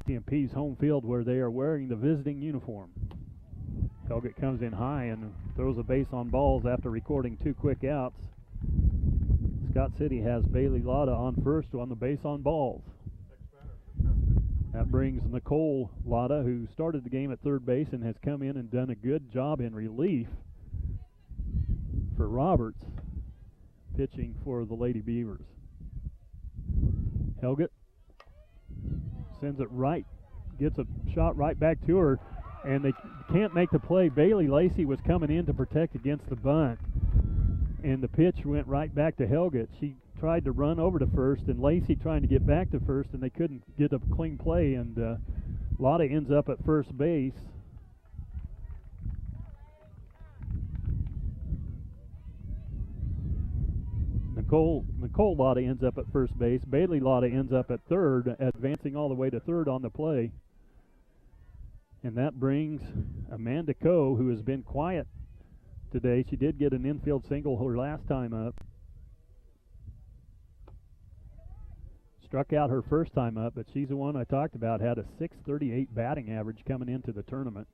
TMP's home field, where they are wearing the visiting uniform. Helget comes in high and throws a base on balls after recording 2 quick outs. Scott City has Bailey Lotta on first on the base on balls. That brings Nicole Lotta, who started the game at third base and has come in and done a good job in relief for Roberts, pitching for the Lady Beavers. Helget sends it right, gets a shot right back to her. and they can't make the play. Bailey Lacey was coming in to protect against the bunt, and the pitch went right back to Helget. She tried to run over to first, and Lacey trying to get back to first, and they couldn't get a clean play, and Lotta ends up at first base. Nicole Lotta ends up at first base. Bailey Lotta ends up at third, advancing all the way to third on the play. And that brings Amanda Coe, who has been quiet today. She did get an infield single her last time up. Struck out her first time up, but she's the one I talked about, had a .638 batting average coming into the tournament.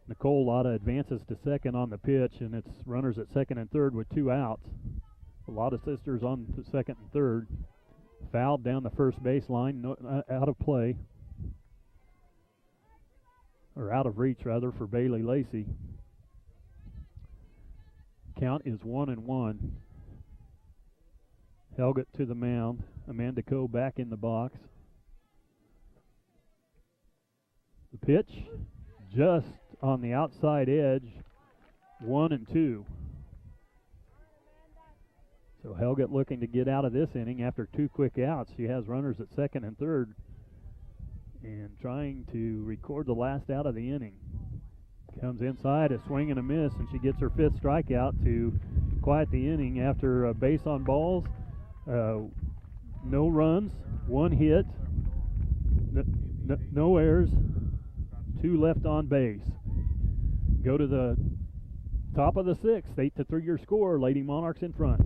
Nicole Lotta advances to second on the pitch, and it's runners at second and third with 2 outs. The Lotta sisters on to second and third. Fouled down the first base line, out of play. Or out of reach, rather, for Bailey Lacey. Count is 1-1. Helget to the mound. Amanda Coe back in the box. The pitch just on the outside edge, 1-2. So Helget looking to get out of this inning after 2 quick outs. She has runners at second and third and trying to record the last out of the inning. Comes inside, a swing and a miss, and she gets her 5th strikeout to quiet the inning after a base on balls. No runs, 1 hit, no errors, 2 left on base. Go to the top of the 6th, 8-3 your score. Lady Monarchs in front.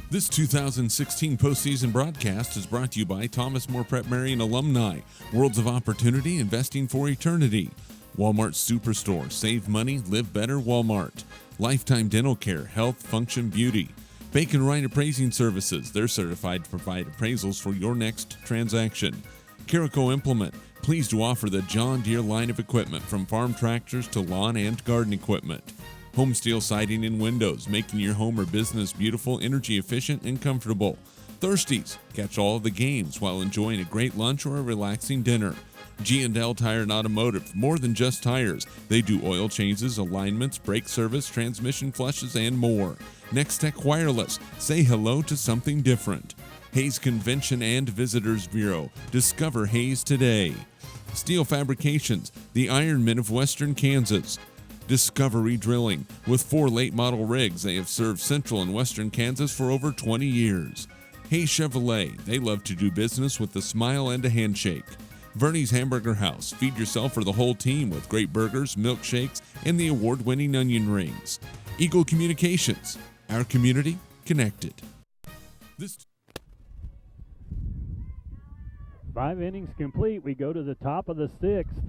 This 2016 postseason broadcast is brought to you by Thomas More Prep Marian alumni. Worlds of Opportunity, investing for eternity. Walmart Superstore, save money, live better. Walmart. Lifetime Dental Care, health, function, beauty. Bacon Wright Appraising Services, they're certified to provide appraisals for your next transaction. Carico Implement, pleased to offer the John Deere line of equipment from farm tractors to lawn and garden equipment. Home Steel Siding and Windows, making your home or business beautiful, energy efficient, and comfortable. Thirsties, catch all of the games while enjoying a great lunch or a relaxing dinner. G&L Tire and Automotive, more than just tires. They do oil changes, alignments, brake service, transmission flushes, and more. Next Tech Wireless, say hello to something different. Hayes Convention and Visitors Bureau, discover Hayes today. Steel Fabrications, the Ironmen of Western Kansas. Discovery Drilling, with 4 late model rigs, they have served central and western Kansas for over 20 years. Hayes Chevrolet, they love to do business with a smile and a handshake. Verney's Hamburger House, feed yourself or the whole team with great burgers, milkshakes, and the award-winning onion rings. Eagle Communications, our community connected. 5 innings complete. We go to the top of the 6th.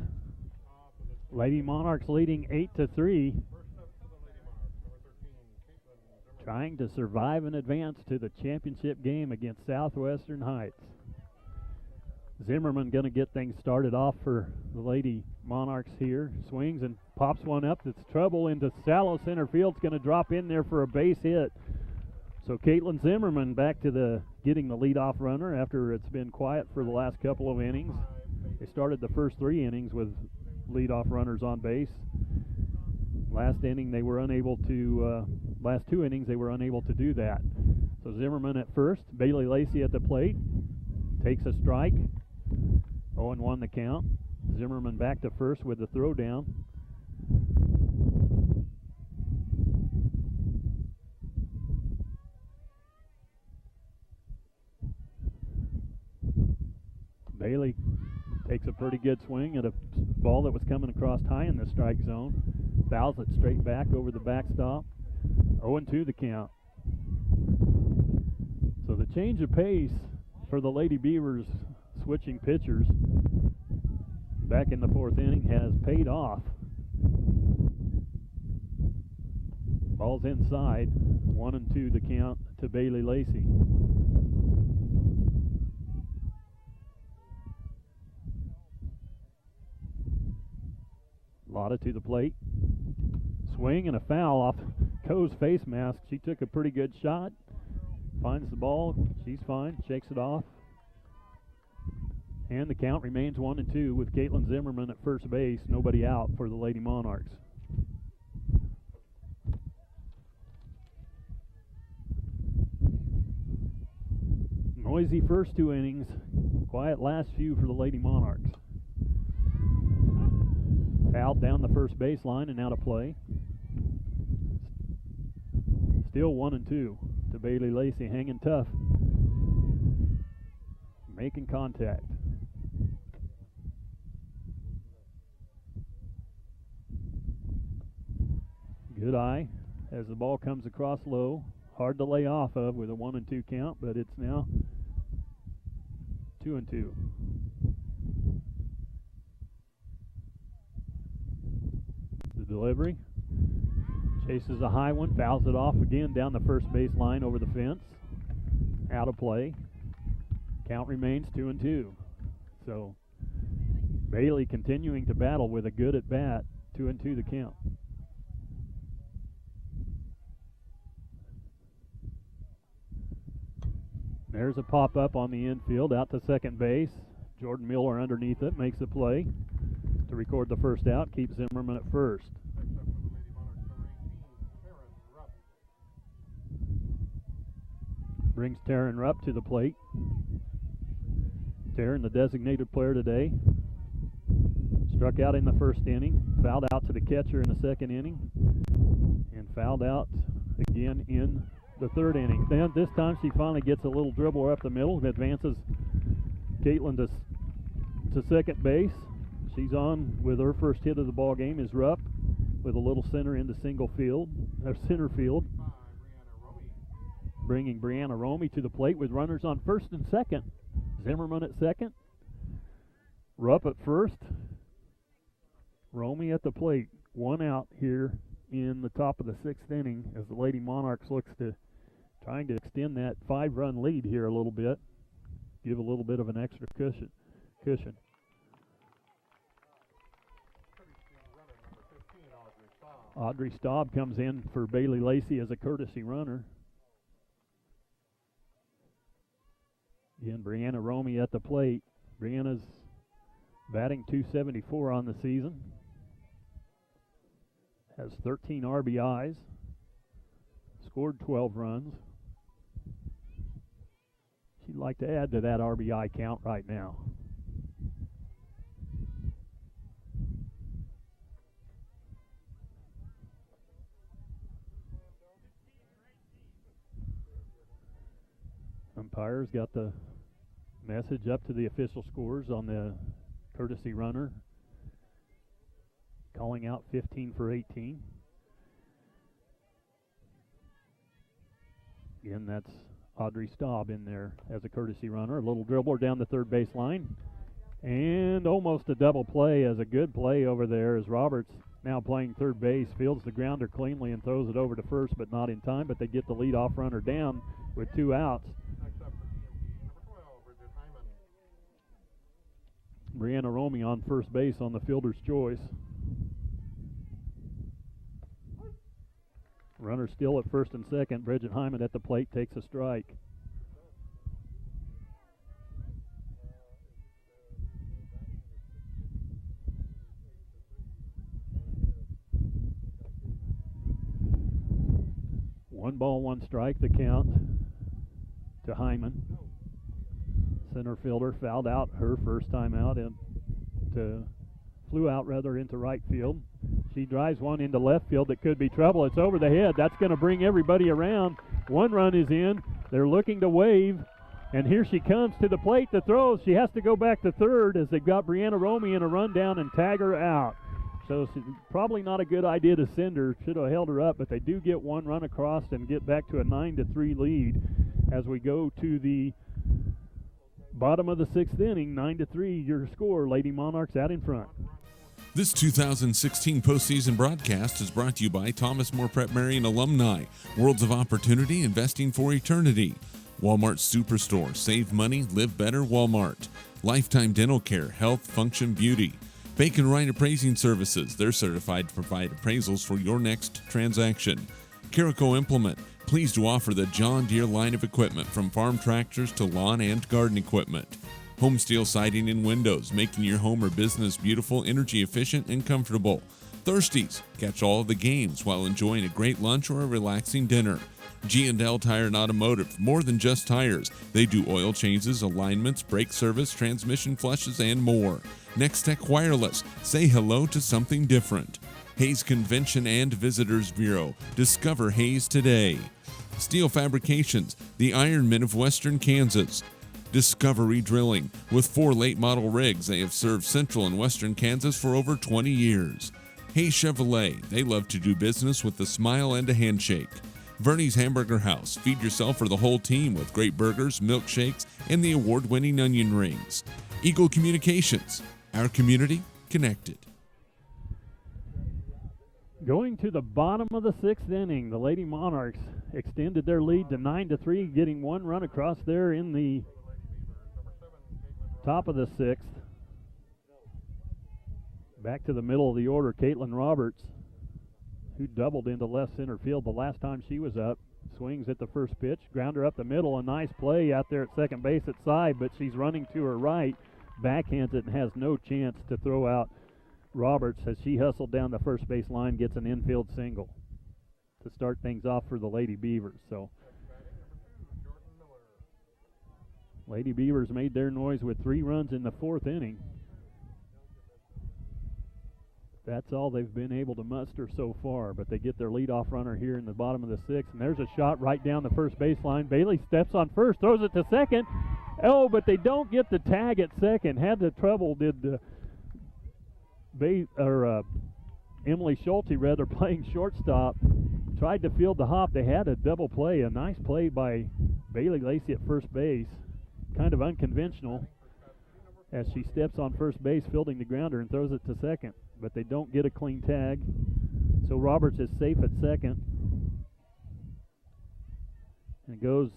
Lady Monarchs leading 8-3. Trying to survive and advance to the championship game against Southwestern Heights. Zimmerman going to get things started off for the Lady Monarchs here. Swings and pops one up. That's trouble into shallow center field. It's going to drop in there for a base hit. So Caitlin Zimmerman back to the getting the leadoff runner after it's been quiet for the last couple of innings. They started the first 3 innings with leadoff runners on base. Last inning they were unable to, last 2 innings they were unable to do that. So Zimmerman at first, Bailey Lacey at the plate, takes a strike. 0-1 the count. Zimmerman back to first with the throw down. Bailey takes a pretty good swing at a ball that was coming across high in the strike zone. Fouls it straight back over the backstop. 0-2 the count. So the change of pace for the Lady Beavers switching pitchers back in the 4th inning has paid off. Ball's inside. 1-2 the count to Bailey Lacey. Lotta to the plate. Swing and a foul off Coe's face mask. She took a pretty good shot. Finds the ball. She's fine. Shakes it off. And the count remains 1-2 with Caitlin Zimmerman at first base, nobody out for the Lady Monarchs. Noisy first 2 innings, quiet last few for the Lady Monarchs. Fouled down the first baseline and out of play. Still 1-2 to Bailey Lacey, hanging tough, making contact. Good eye as the ball comes across low. Hard to lay off of with a 1-2 count, but it's now 2-2. The delivery. Chases a high one, fouls it off again down the first base line over the fence. Out of play. Count remains 2-2. So Bailey continuing to battle with a good at bat. 2-2 the count. There's a pop-up on the infield, out to second base. Jordan Miller underneath it, makes a play to record the first out, keeps Zimmerman at first. Brings Taryn Rupp to the plate. Taryn, the designated player today, struck out in the first inning, fouled out to the catcher in the second inning, and fouled out again in the third inning. Then this time she finally gets a little dribbler up the middle and advances Caitlin to second base. She's on with her first hit of the ball game is Rupp with a little center into center field. Bringing Brianna Romey to the plate with runners on first and second. Zimmerman at second. Rupp at first. Romey at the plate. 1 out here in the top of the 6th inning as the Lady Monarchs looks to trying to extend that 5-run lead here a little bit. Give a little bit of an extra cushion. Audrey Staub comes in for Bailey Lacey as a courtesy runner. Again, Brianna Romey at the plate. Brianna's batting .274 on the season. Has 13 RBIs. Scored 12 runs. She'd like to add to that RBI count right now. Umpires got the message up to the official scores on the courtesy runner. Calling out 15 for 18. Again, that's Audrey Staub in there as a courtesy runner. A little dribbler down the third base line. And almost a double play as a good play over there as Roberts, now playing third base, fields the grounder cleanly and throws it over to first, but not in time. But they get the leadoff runner down with 2 outs. Brianna Romey on first base on the fielder's choice. Runner still at first and second. Bridget Hyman at the plate takes a strike. One ball, one strike, the count to Hyman. Center fielder fouled out her first time out and flew out into right field. She drives one into left field that could be trouble. It's over the head. That's going to bring everybody around. 1 run is in. They're looking to wave, and here she comes to the plate to throw. She has to go back to third as they've got Brianna Romey in a rundown and tag her out. So probably not a good idea to send her. Should have held her up, but they do get 1 run across and get back to a 9-3 lead as we go to the bottom of the 6th inning. 9-3 your score. Lady Monarchs out in front. This 2016 postseason broadcast is brought to you by Thomas More Prep Marian alumni. Worlds of Opportunity, investing for eternity. Walmart Superstore, save money, live better, Walmart. Lifetime Dental Care, health, function, beauty. Bacon Wright Appraising Services, they're certified to provide appraisals for your next transaction. Carico Implement, pleased to offer the John Deere line of equipment from farm tractors to lawn and garden equipment. Home Steel Siding and Windows, making your home or business beautiful, energy efficient, and comfortable. Thirsties, catch all of the games while enjoying a great lunch or a relaxing dinner. G&L Tire and Automotive, more than just tires. They do oil changes, alignments, brake service, transmission flushes, and more. Next Tech Wireless, say hello to something different. Hayes Convention and Visitors Bureau, discover Hayes today. Steel Fabrications, the Ironmen of Western Kansas. Discovery Drilling, with 4 late model rigs, they have served central and western Kansas for over 20 years. Hayes Chevrolet, they love to do business with a smile and a handshake. Verney's Hamburger House, feed yourself or the whole team with great burgers, milkshakes, and the award-winning onion rings. Eagle Communications, our community connected. Going to the bottom of the 6th inning, the Lady Monarchs extended their lead to 9-3, getting one run across there in the top of the 6th. Back to the middle of the order, Caitlin Roberts, who doubled into left center field the last time she was up. Swings at the first pitch, grounder up the middle, a nice play out there at second base at side, but she's running to her right, backhands it and has no chance to throw out Roberts as she hustled down the first base line, gets an infield single to start things off for the Lady Beavers. So Lady Beavers made their noise with 3 runs in the 4th inning. That's all they've been able to muster so far, but they get their leadoff runner here in the bottom of the 6th, and there's a shot right down the first baseline. Bailey steps on first, throws it to second. Oh, but they don't get the tag at second. Had the trouble, did Emily Schulte, rather, playing shortstop. Tried to field the hop. They had a double play, a nice play by Bailey Lacey at first base. Kind of unconventional as she steps on first base, fielding the grounder and throws it to second. But they don't get a clean tag. So Roberts is safe at second. And goes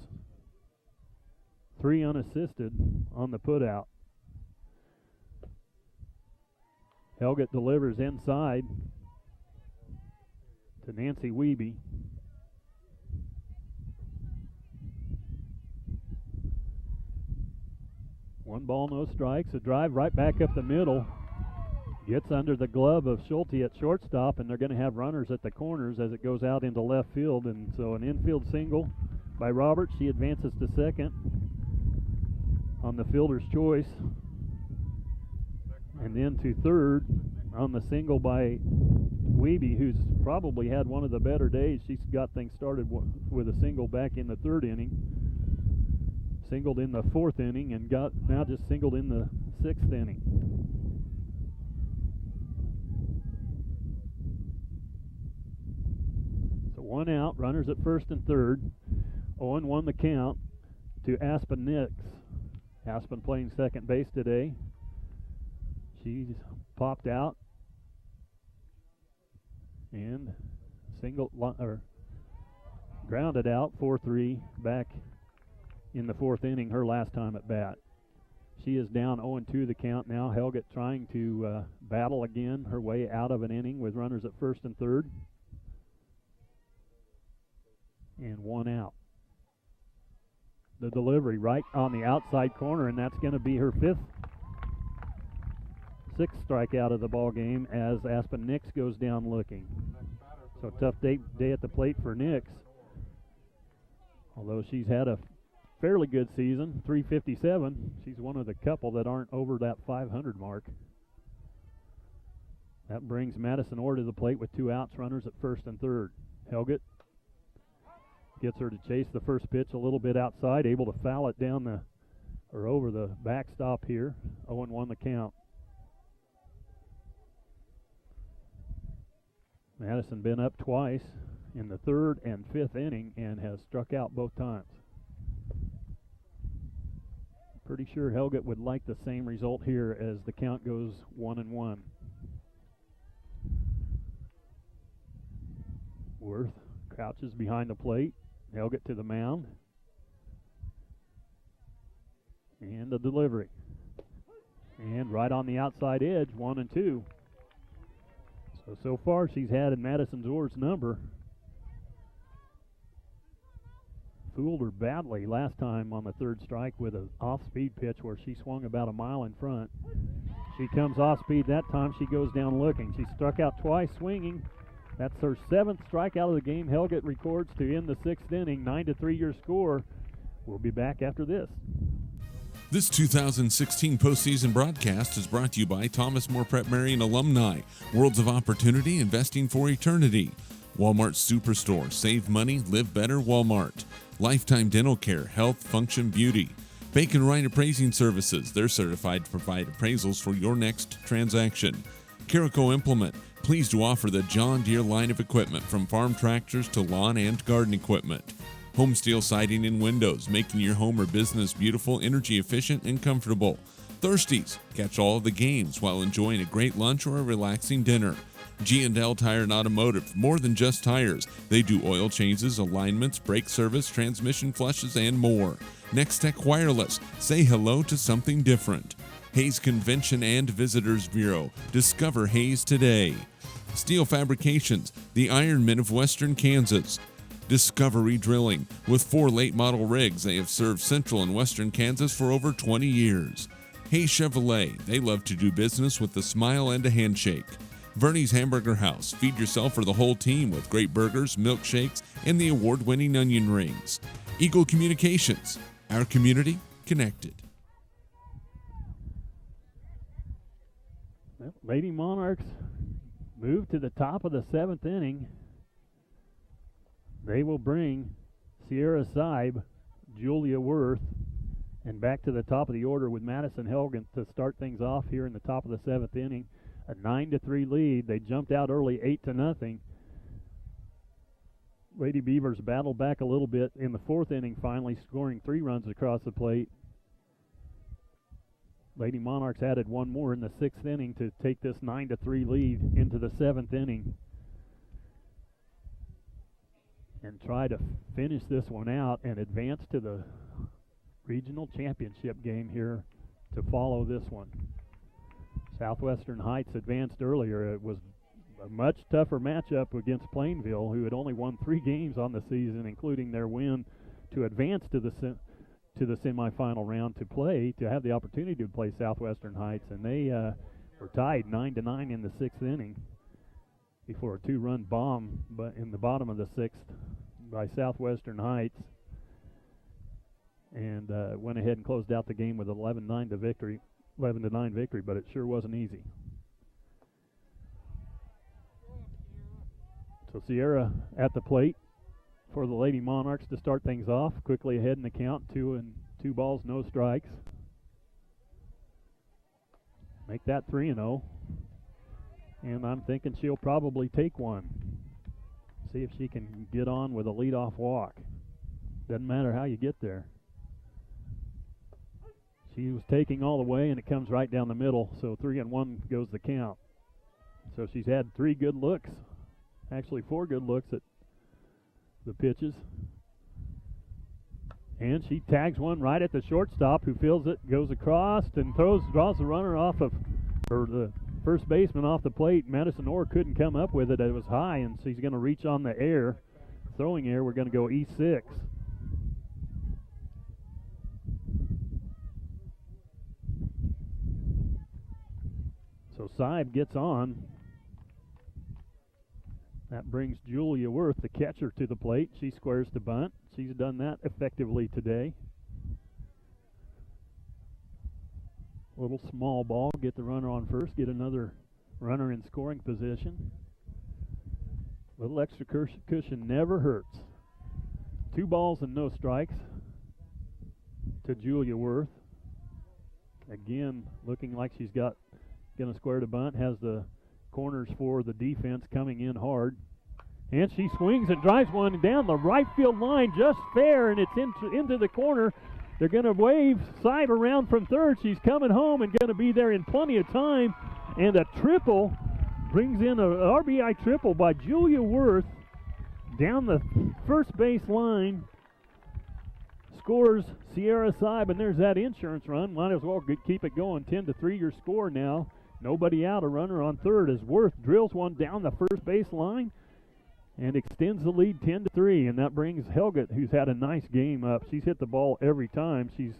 3 unassisted on the putout. Helgett delivers inside to Nancy Wiebe. One ball, no strikes. A drive right back up the middle. Gets under the glove of Schulte at shortstop, and they're going to have runners at the corners as it goes out into left field. And so an infield single by Roberts. She advances to second on the fielder's choice. And then to third on the single by Wiebe, who's probably had one of the better days. She's got things started with a single back in the 3rd inning. Singled in the 4th inning and got now just singled in the 6th inning. So 1 out, runners at first and third. 0-1 the count to Aspen Nix. Aspen playing second base today. She's popped out and grounded out 4-3 back in the 4th inning, her last time at bat. She is down 0-2 the count now. Helgett trying to battle again her way out of an inning with runners at first and third. And 1 out. The delivery right on the outside corner, and that's going to be her 6th strikeout of the ball game as Aspen Nix goes down looking. So tough day at the plate for Nix. Although she's had a fairly good season, 357. She's one of the couple that aren't over that 500 mark. That brings Madison Orr to the plate with 2 outs, runners at first and third. Helgett gets her to chase the first pitch a little bit outside, able to foul it down over the backstop here. 0-1 the count. Madison been up twice in the 3rd and 5th inning and has struck out both times. Pretty sure Helgett would like the same result here as the count goes 1-1. Worth crouches behind the plate. Helgett to the mound. And the delivery. And right on the outside edge, 1-2. So far she's had in Madison Orr's number fooled her badly last time on the third strike with an off-speed pitch where she swung about a mile in front. She comes off-speed that time. She goes down looking. She struck out twice swinging. That's her 7th strikeout of the game. Helget records to end the 6th inning. 9-3 your score. We'll be back after this. This 2016 postseason broadcast is brought to you by Thomas More Prep Marian alumni. Worlds of opportunity, investing for eternity. Walmart Superstore. Save money, live better, Walmart. Lifetime Dental Care, Health, Function, Beauty. Bacon Wright Appraising Services. They're certified to provide appraisals for your next transaction. Carico Implement. Pleased to offer the John Deere line of equipment from farm tractors to lawn and garden equipment. Homesteel Siding and Windows, making your home or business beautiful, energy efficient, and comfortable. Thirsties. Catch all of the games while enjoying a great lunch or a relaxing dinner. G&L Tire and Automotive, more than just tires. They do oil changes, alignments, brake service, transmission flushes, and more. Next Tech Wireless, say hello to something different. Hayes Convention and Visitors Bureau, discover Hayes today. Steel Fabrications, the Ironmen of Western Kansas. Discovery Drilling, with 4 late model rigs, they have served central and western Kansas for over 20 years. Hayes Chevrolet, they love to do business with a smile and a handshake. Verney's Hamburger House, feed yourself or the whole team with great burgers, milkshakes, and the award-winning onion rings. Eagle Communications, our community connected. Well, Lady Monarchs move to the top of the 7th inning. They will bring Sierra Seib, Julia Worth, and back to the top of the order with Madison Helgen to start things off here in the top of the 7th inning. A 9-3 lead. They jumped out early 8-0. Lady Beavers battled back a little bit in the 4th inning, finally scoring 3 runs across the plate. Lady Monarchs added 1 more in the 6th inning to take this 9-3 lead into the 7th inning and try to finish this one out and advance to the regional championship game here to follow this one. Southwestern Heights advanced earlier. It was a much tougher matchup against Plainville, who had only won 3 games on the season, including their win to advance to the semifinal round to have the opportunity to play Southwestern Heights, and they were tied 9-9 in the 6th inning before a 2-run bomb but in the bottom of the 6th by Southwestern Heights, and went ahead and closed out the game with 11-9 victory, but it sure wasn't easy. So Sierra at the plate for the Lady Monarchs to start things off. Quickly ahead in the count, 2 balls, no strikes. Make that 3-0. And I'm thinking she'll probably take one. See if she can get on with a leadoff walk. Doesn't matter how you get there. She was taking all the way, and it comes right down the middle, so 3-1 goes the count. So she's had 3 good looks, actually 4 good looks at the pitches. And she tags one right at the shortstop, who feels it, goes across, and draws the runner off of, or the first baseman off the plate. Madison Orr couldn't come up with it. It was high, and she's going to reach on the air. Throwing air, we're going to go E6. So Seib gets on. That brings Julia Worth, the catcher, to the plate. She squares to bunt. She's done that effectively today. Little small ball, get the runner on first, get another runner in scoring position. Little extra cushion never hurts. 2 balls and no strikes to Julia Worth. Again, looking like she's going to square to bunt, has the corners for the defense coming in hard. And she swings and drives one down the right field line just fair, and it's into the corner. They're going to wave Seib around from third. She's coming home and going to be there in plenty of time. And a triple brings in an RBI triple by Julia Worth down the first base line. Scores Sierra Seib, and there's that insurance run. Might as well keep it going. 10-3 your score now. Nobody out. A runner on third as Worth drills one down the first base line. and extends the lead 10-3, and that brings Helget, who's had a nice game, up. She's hit the ball every time. She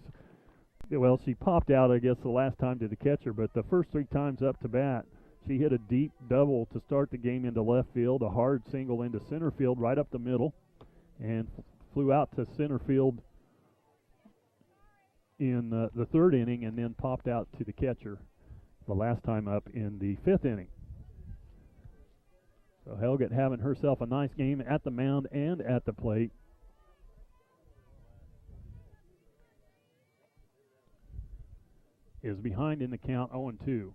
popped out, I guess, the last time to the catcher, but the first 3 times up to bat, she hit a deep double to start the game into left field, a hard single into center field right up the middle, and flew out to center field in the 3rd inning, and then popped out to the catcher the last time up in the 5th inning. So Helget having herself a nice game at the mound and at the plate. Is behind in the count, 0-2.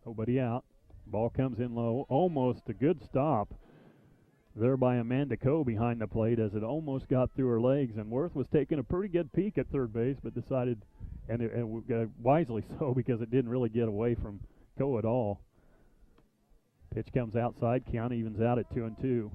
Nobody out. Ball comes in low. Almost a good stop there by Amanda Coe behind the plate as it almost got through her legs. And Worth was taking a pretty good peek at third base, but decided, and wisely so, because it didn't really get away from Coe at all. Pitch comes outside. Count evens out at 2-2.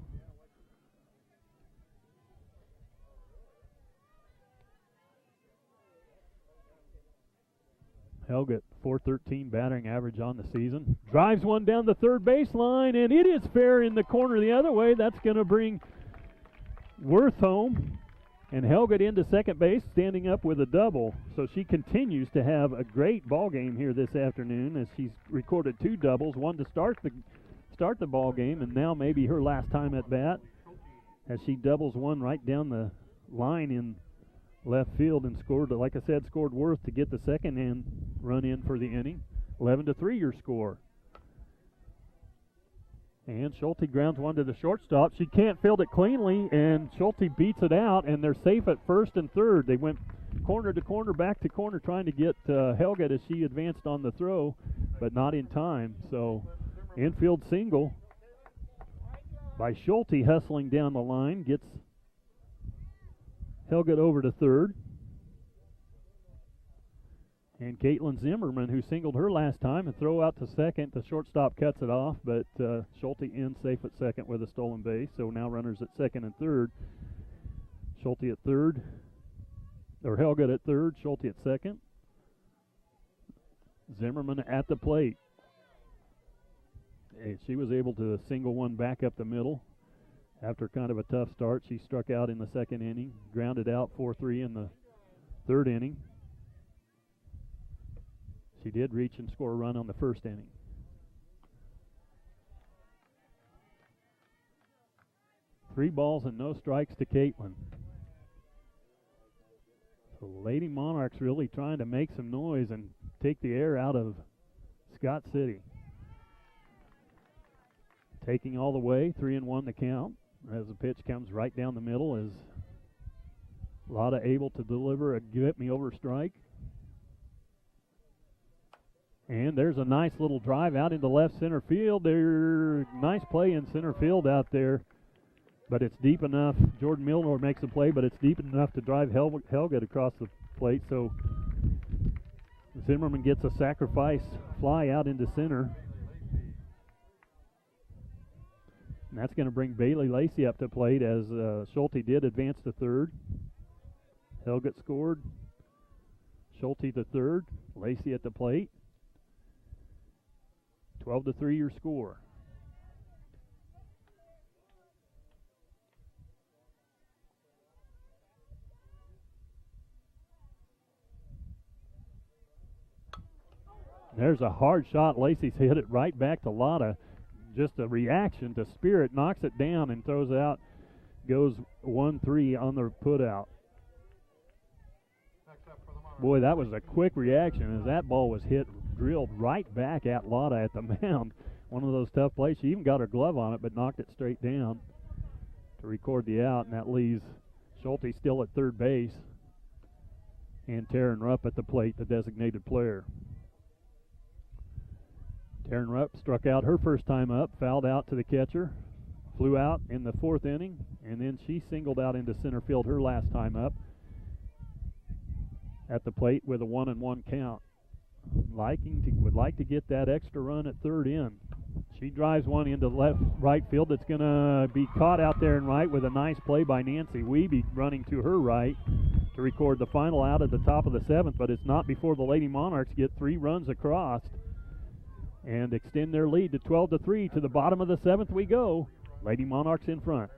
Helget, .413 battering average on the season. Drives one down the third baseline, and it is fair in the corner the other way. That's going to bring Worth home, and Helget into second base, standing up with a double. So she continues to have a great ball game here this afternoon, as she's recorded 2 doubles, one to start the ball game, and now maybe her last time at bat, as she doubles one right down the line in left field and scored, like I said, scored Worth to get the second and run in for the inning. 11-3 your score. And Schulte grounds one to the shortstop. She can't field it cleanly, and Schulte beats it out, and they're safe at first and third. They went corner to corner, back to corner, trying to get Helget as she advanced on the throw, but not in time. So infield single by Schulte, hustling down the line, gets Helget over to third. And Caitlin Zimmerman, who singled her last time, and throw out to second. The shortstop cuts it off, but Schulte in safe at second with a stolen base. So now runners at second and third. Schulte at third, or Helget at third, Schulte at second. Zimmerman at the plate. She was able to single one back up the middle. After kind of a tough start, she struck out in the second inning, grounded out 4-3 in the third inning. She did reach and score a run on the first inning. Three balls and no strikes to Caitlin. So Lady Monarchs really trying to make some noise and take the air out of Scott City. Taking all the way, 3-1 the count. As the pitch comes right down the middle, is Lotta able to deliver a get-me-over strike. And there's a nice little drive out into left center field. Nice play in center field out there, but it's deep enough. Jordan Milner makes a play, but it's deep enough to drive Helget across the plate. So Zimmerman gets a sacrifice fly out into center. And that's going to bring Bailey Lacey up to plate, as Schulte did advance to third. Helget scored. Schulte to third. Lacey at the plate. 12-3 your score. There's a hard shot. Lacey's hit it right back to Lotta. Just a reaction to Spirit, knocks it down and throws out. Goes 1-3 on the put out. Boy, that was a quick reaction as that ball was drilled right back at Lotta at the mound. One of those tough plays. She even got her glove on it, but knocked it straight down to record the out, and that leaves Schulte still at third base and Taryn Rupp at the plate, the designated player. Taryn Rupp struck out her first time up, fouled out to the catcher, flew out in the fourth inning, and then she singled out into center field her last time up at the plate with a 1-1 count. Would like to get that extra run at third in. She drives one into right field that's going to be caught out there in right with a nice play by Nancy Wiebe running to her right to record the final out at the top of the seventh, but it's not before the Lady Monarchs get 3 runs across and extend their lead to 12-3. To the bottom of the seventh we go. Lady Monarchs in front.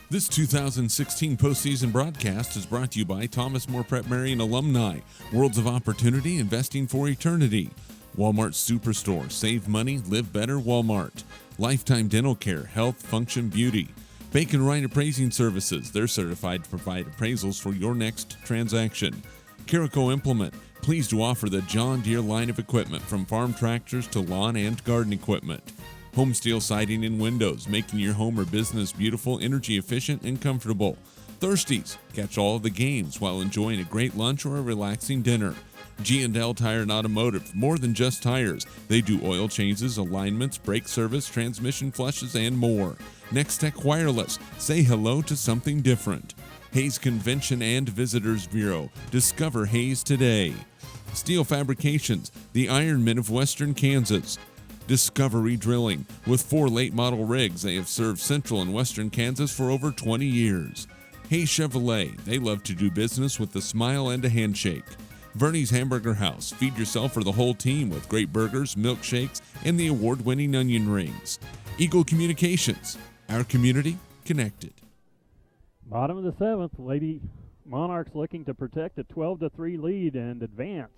This 2016 postseason broadcast is brought to you by Thomas More Prep Marian alumni, Worlds of Opportunity, Investing for Eternity, Walmart Superstore, Save Money, Live Better, Walmart, Lifetime Dental Care, Health, Function, Beauty, Bacon Wright Appraising Services, they're certified to provide appraisals for your next transaction, Carico Implement, pleased to offer the John Deere line of equipment from farm tractors to lawn and garden equipment, Homesteel Siding and Windows, making your home or business beautiful, energy efficient, and comfortable. Thirsties, catch all of the games while enjoying a great lunch or a relaxing dinner. G&L Tire and Automotive, more than just tires. They do oil changes, alignments, brake service, transmission flushes, and more. Next Tech Wireless, say hello to something different. Hayes Convention and Visitors Bureau, discover Hayes today. Steel Fabrications, the Ironmen of Western Kansas. Discovery Drilling. With 4 late model rigs, they have served central and western Kansas for over 20 years. Hey Chevrolet, they love to do business with a smile and a handshake. Vernie's Hamburger House, feed yourself or the whole team with great burgers, milkshakes, and the award-winning onion rings. Eagle Communications, our community connected. Bottom of the 7th, Lady Monarchs looking to protect a 12-3 lead and advance.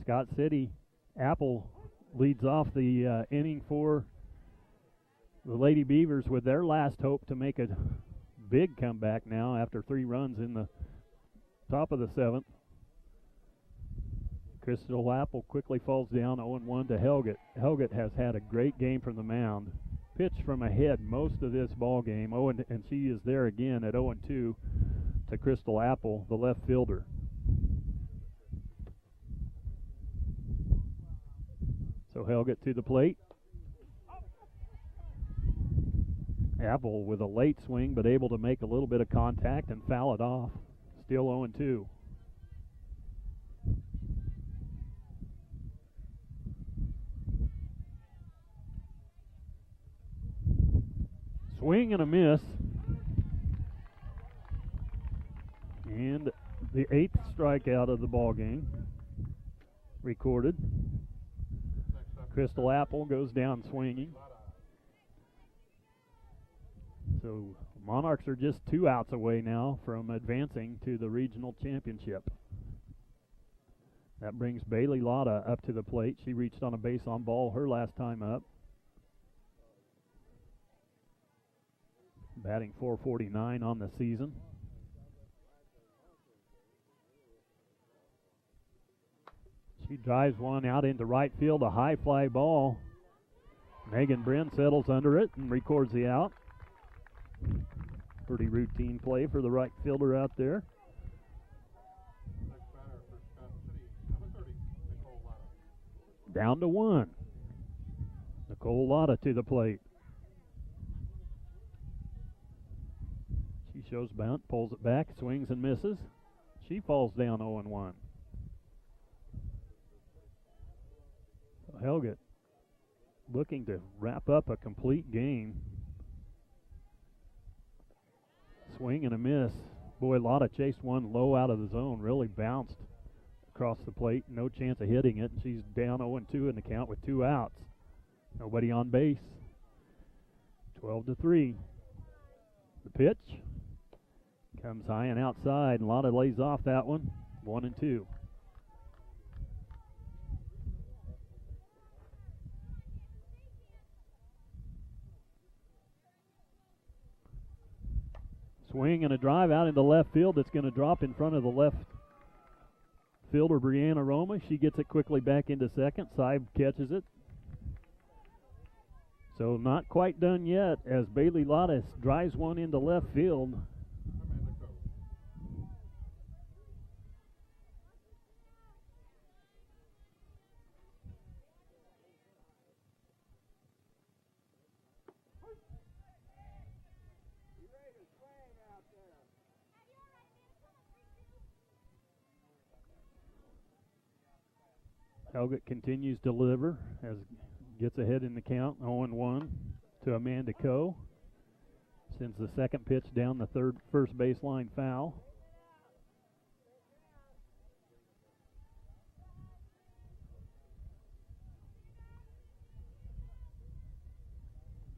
Scott City Apple leads off the inning for the Lady Beavers with their last hope to make a big comeback now after 3 runs in the top of the 7th. Crystal Apple quickly falls down 0-1 to Helgett. Helgett has had a great game from the mound. Pitched from ahead most of this ball game. And she is there again at 0-2 to Crystal Apple, the left fielder. So Helgett to the plate. Apple with a late swing, but able to make a little bit of contact and foul it off. Still 0-2. Swing and a miss. And the 8th strikeout of the ball game recorded. Crystal Apple goes down swinging. So Monarchs are just 2 outs away now from advancing to the regional championship. That brings Bailey Lotta up to the plate. She reached on a base on ball her last time up. Batting .449 on the season. She drives one out into right field, a high fly ball. Megan Brin settles under it and records the out. Pretty routine play for the right fielder out there. Down to 1. Nicole Lotta to the plate. She shows bunt, pulls it back, swings and misses. She falls down 0-1. Helgett looking to wrap up a complete game. Swing and a miss. Boy, Lotta chased one low out of the zone, really bounced across the plate. No chance of hitting it. She's down 0-2 in the count with 2 outs. Nobody on base. 12-3. The pitch comes high and outside, and Lotta lays off that one. 1-2. Swing and a drive out into left field that's going to drop in front of the left fielder, Brianna Roma. She gets it quickly back into second. Seib catches it. So not quite done yet as Bailey Lotta drives one into left field. Helgett continues to deliver as gets ahead in the count, 0-1 to Amanda Coe. Sends the second pitch down the first baseline foul.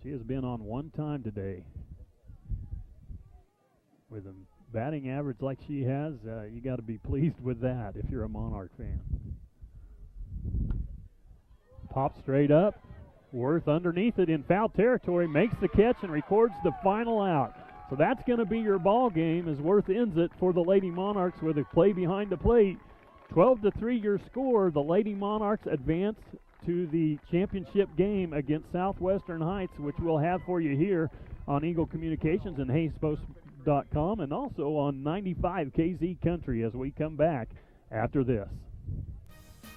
She has been on one time today. With a batting average like she has, you got to be pleased with that if you're a Monarch fan. Pop straight up. Worth underneath it in foul territory, makes the catch and records the final out. So that's going to be your ball game as Worth ends it for the Lady Monarchs with a play behind the plate. 12-3 your score. The Lady Monarchs advance to the championship game against Southwestern Heights, which we'll have for you here on Eagle Communications and HayesPost.com and also on 95 KZ Country as we come back after this.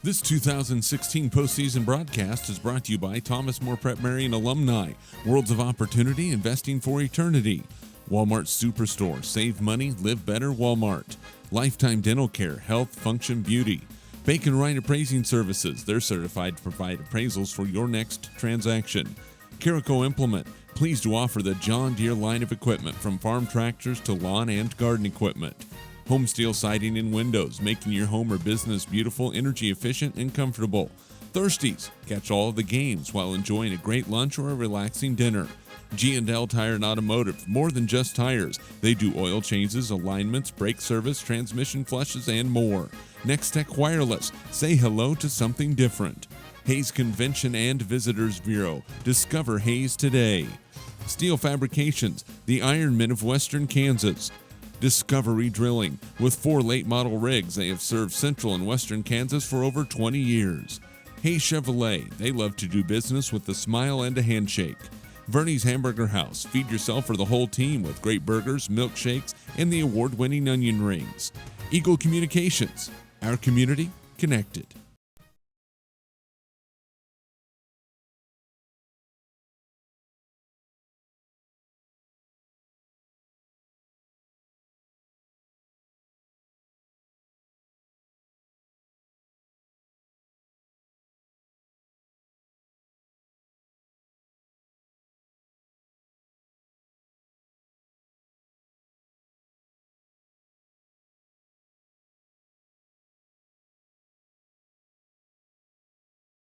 This 2016 postseason broadcast is brought to you by Thomas More Prep Marian alumni, Worlds of Opportunity, Investing for Eternity, Walmart Superstore, Save Money, Live Better, Walmart, Lifetime Dental Care, Health, Function, Beauty, Bacon Wright Appraising Services, they're certified to provide appraisals for your next transaction, Carico Implement, pleased to offer the John Deere line of equipment from farm tractors to lawn and garden equipment, Home Steel Siding and Windows, making your home or business beautiful, energy efficient, and comfortable. Thirsties, catch all of the games while enjoying a great lunch or a relaxing dinner. G&L Tire and Automotive, more than just tires. They do oil changes, alignments, brake service, transmission flushes, and more. Next Tech Wireless, say hello to something different. Hayes Convention and Visitors Bureau, discover Hayes today. Steel Fabrications, the Ironmen of Western Kansas. Discovery Drilling. With 4 late model rigs, they have served central and western Kansas for over 20 years. Hayes Chevrolet. They love to do business with a smile and a handshake. Verney's Hamburger House. Feed yourself or the whole team with great burgers, milkshakes, and the award-winning onion rings. Eagle Communications. Our community connected.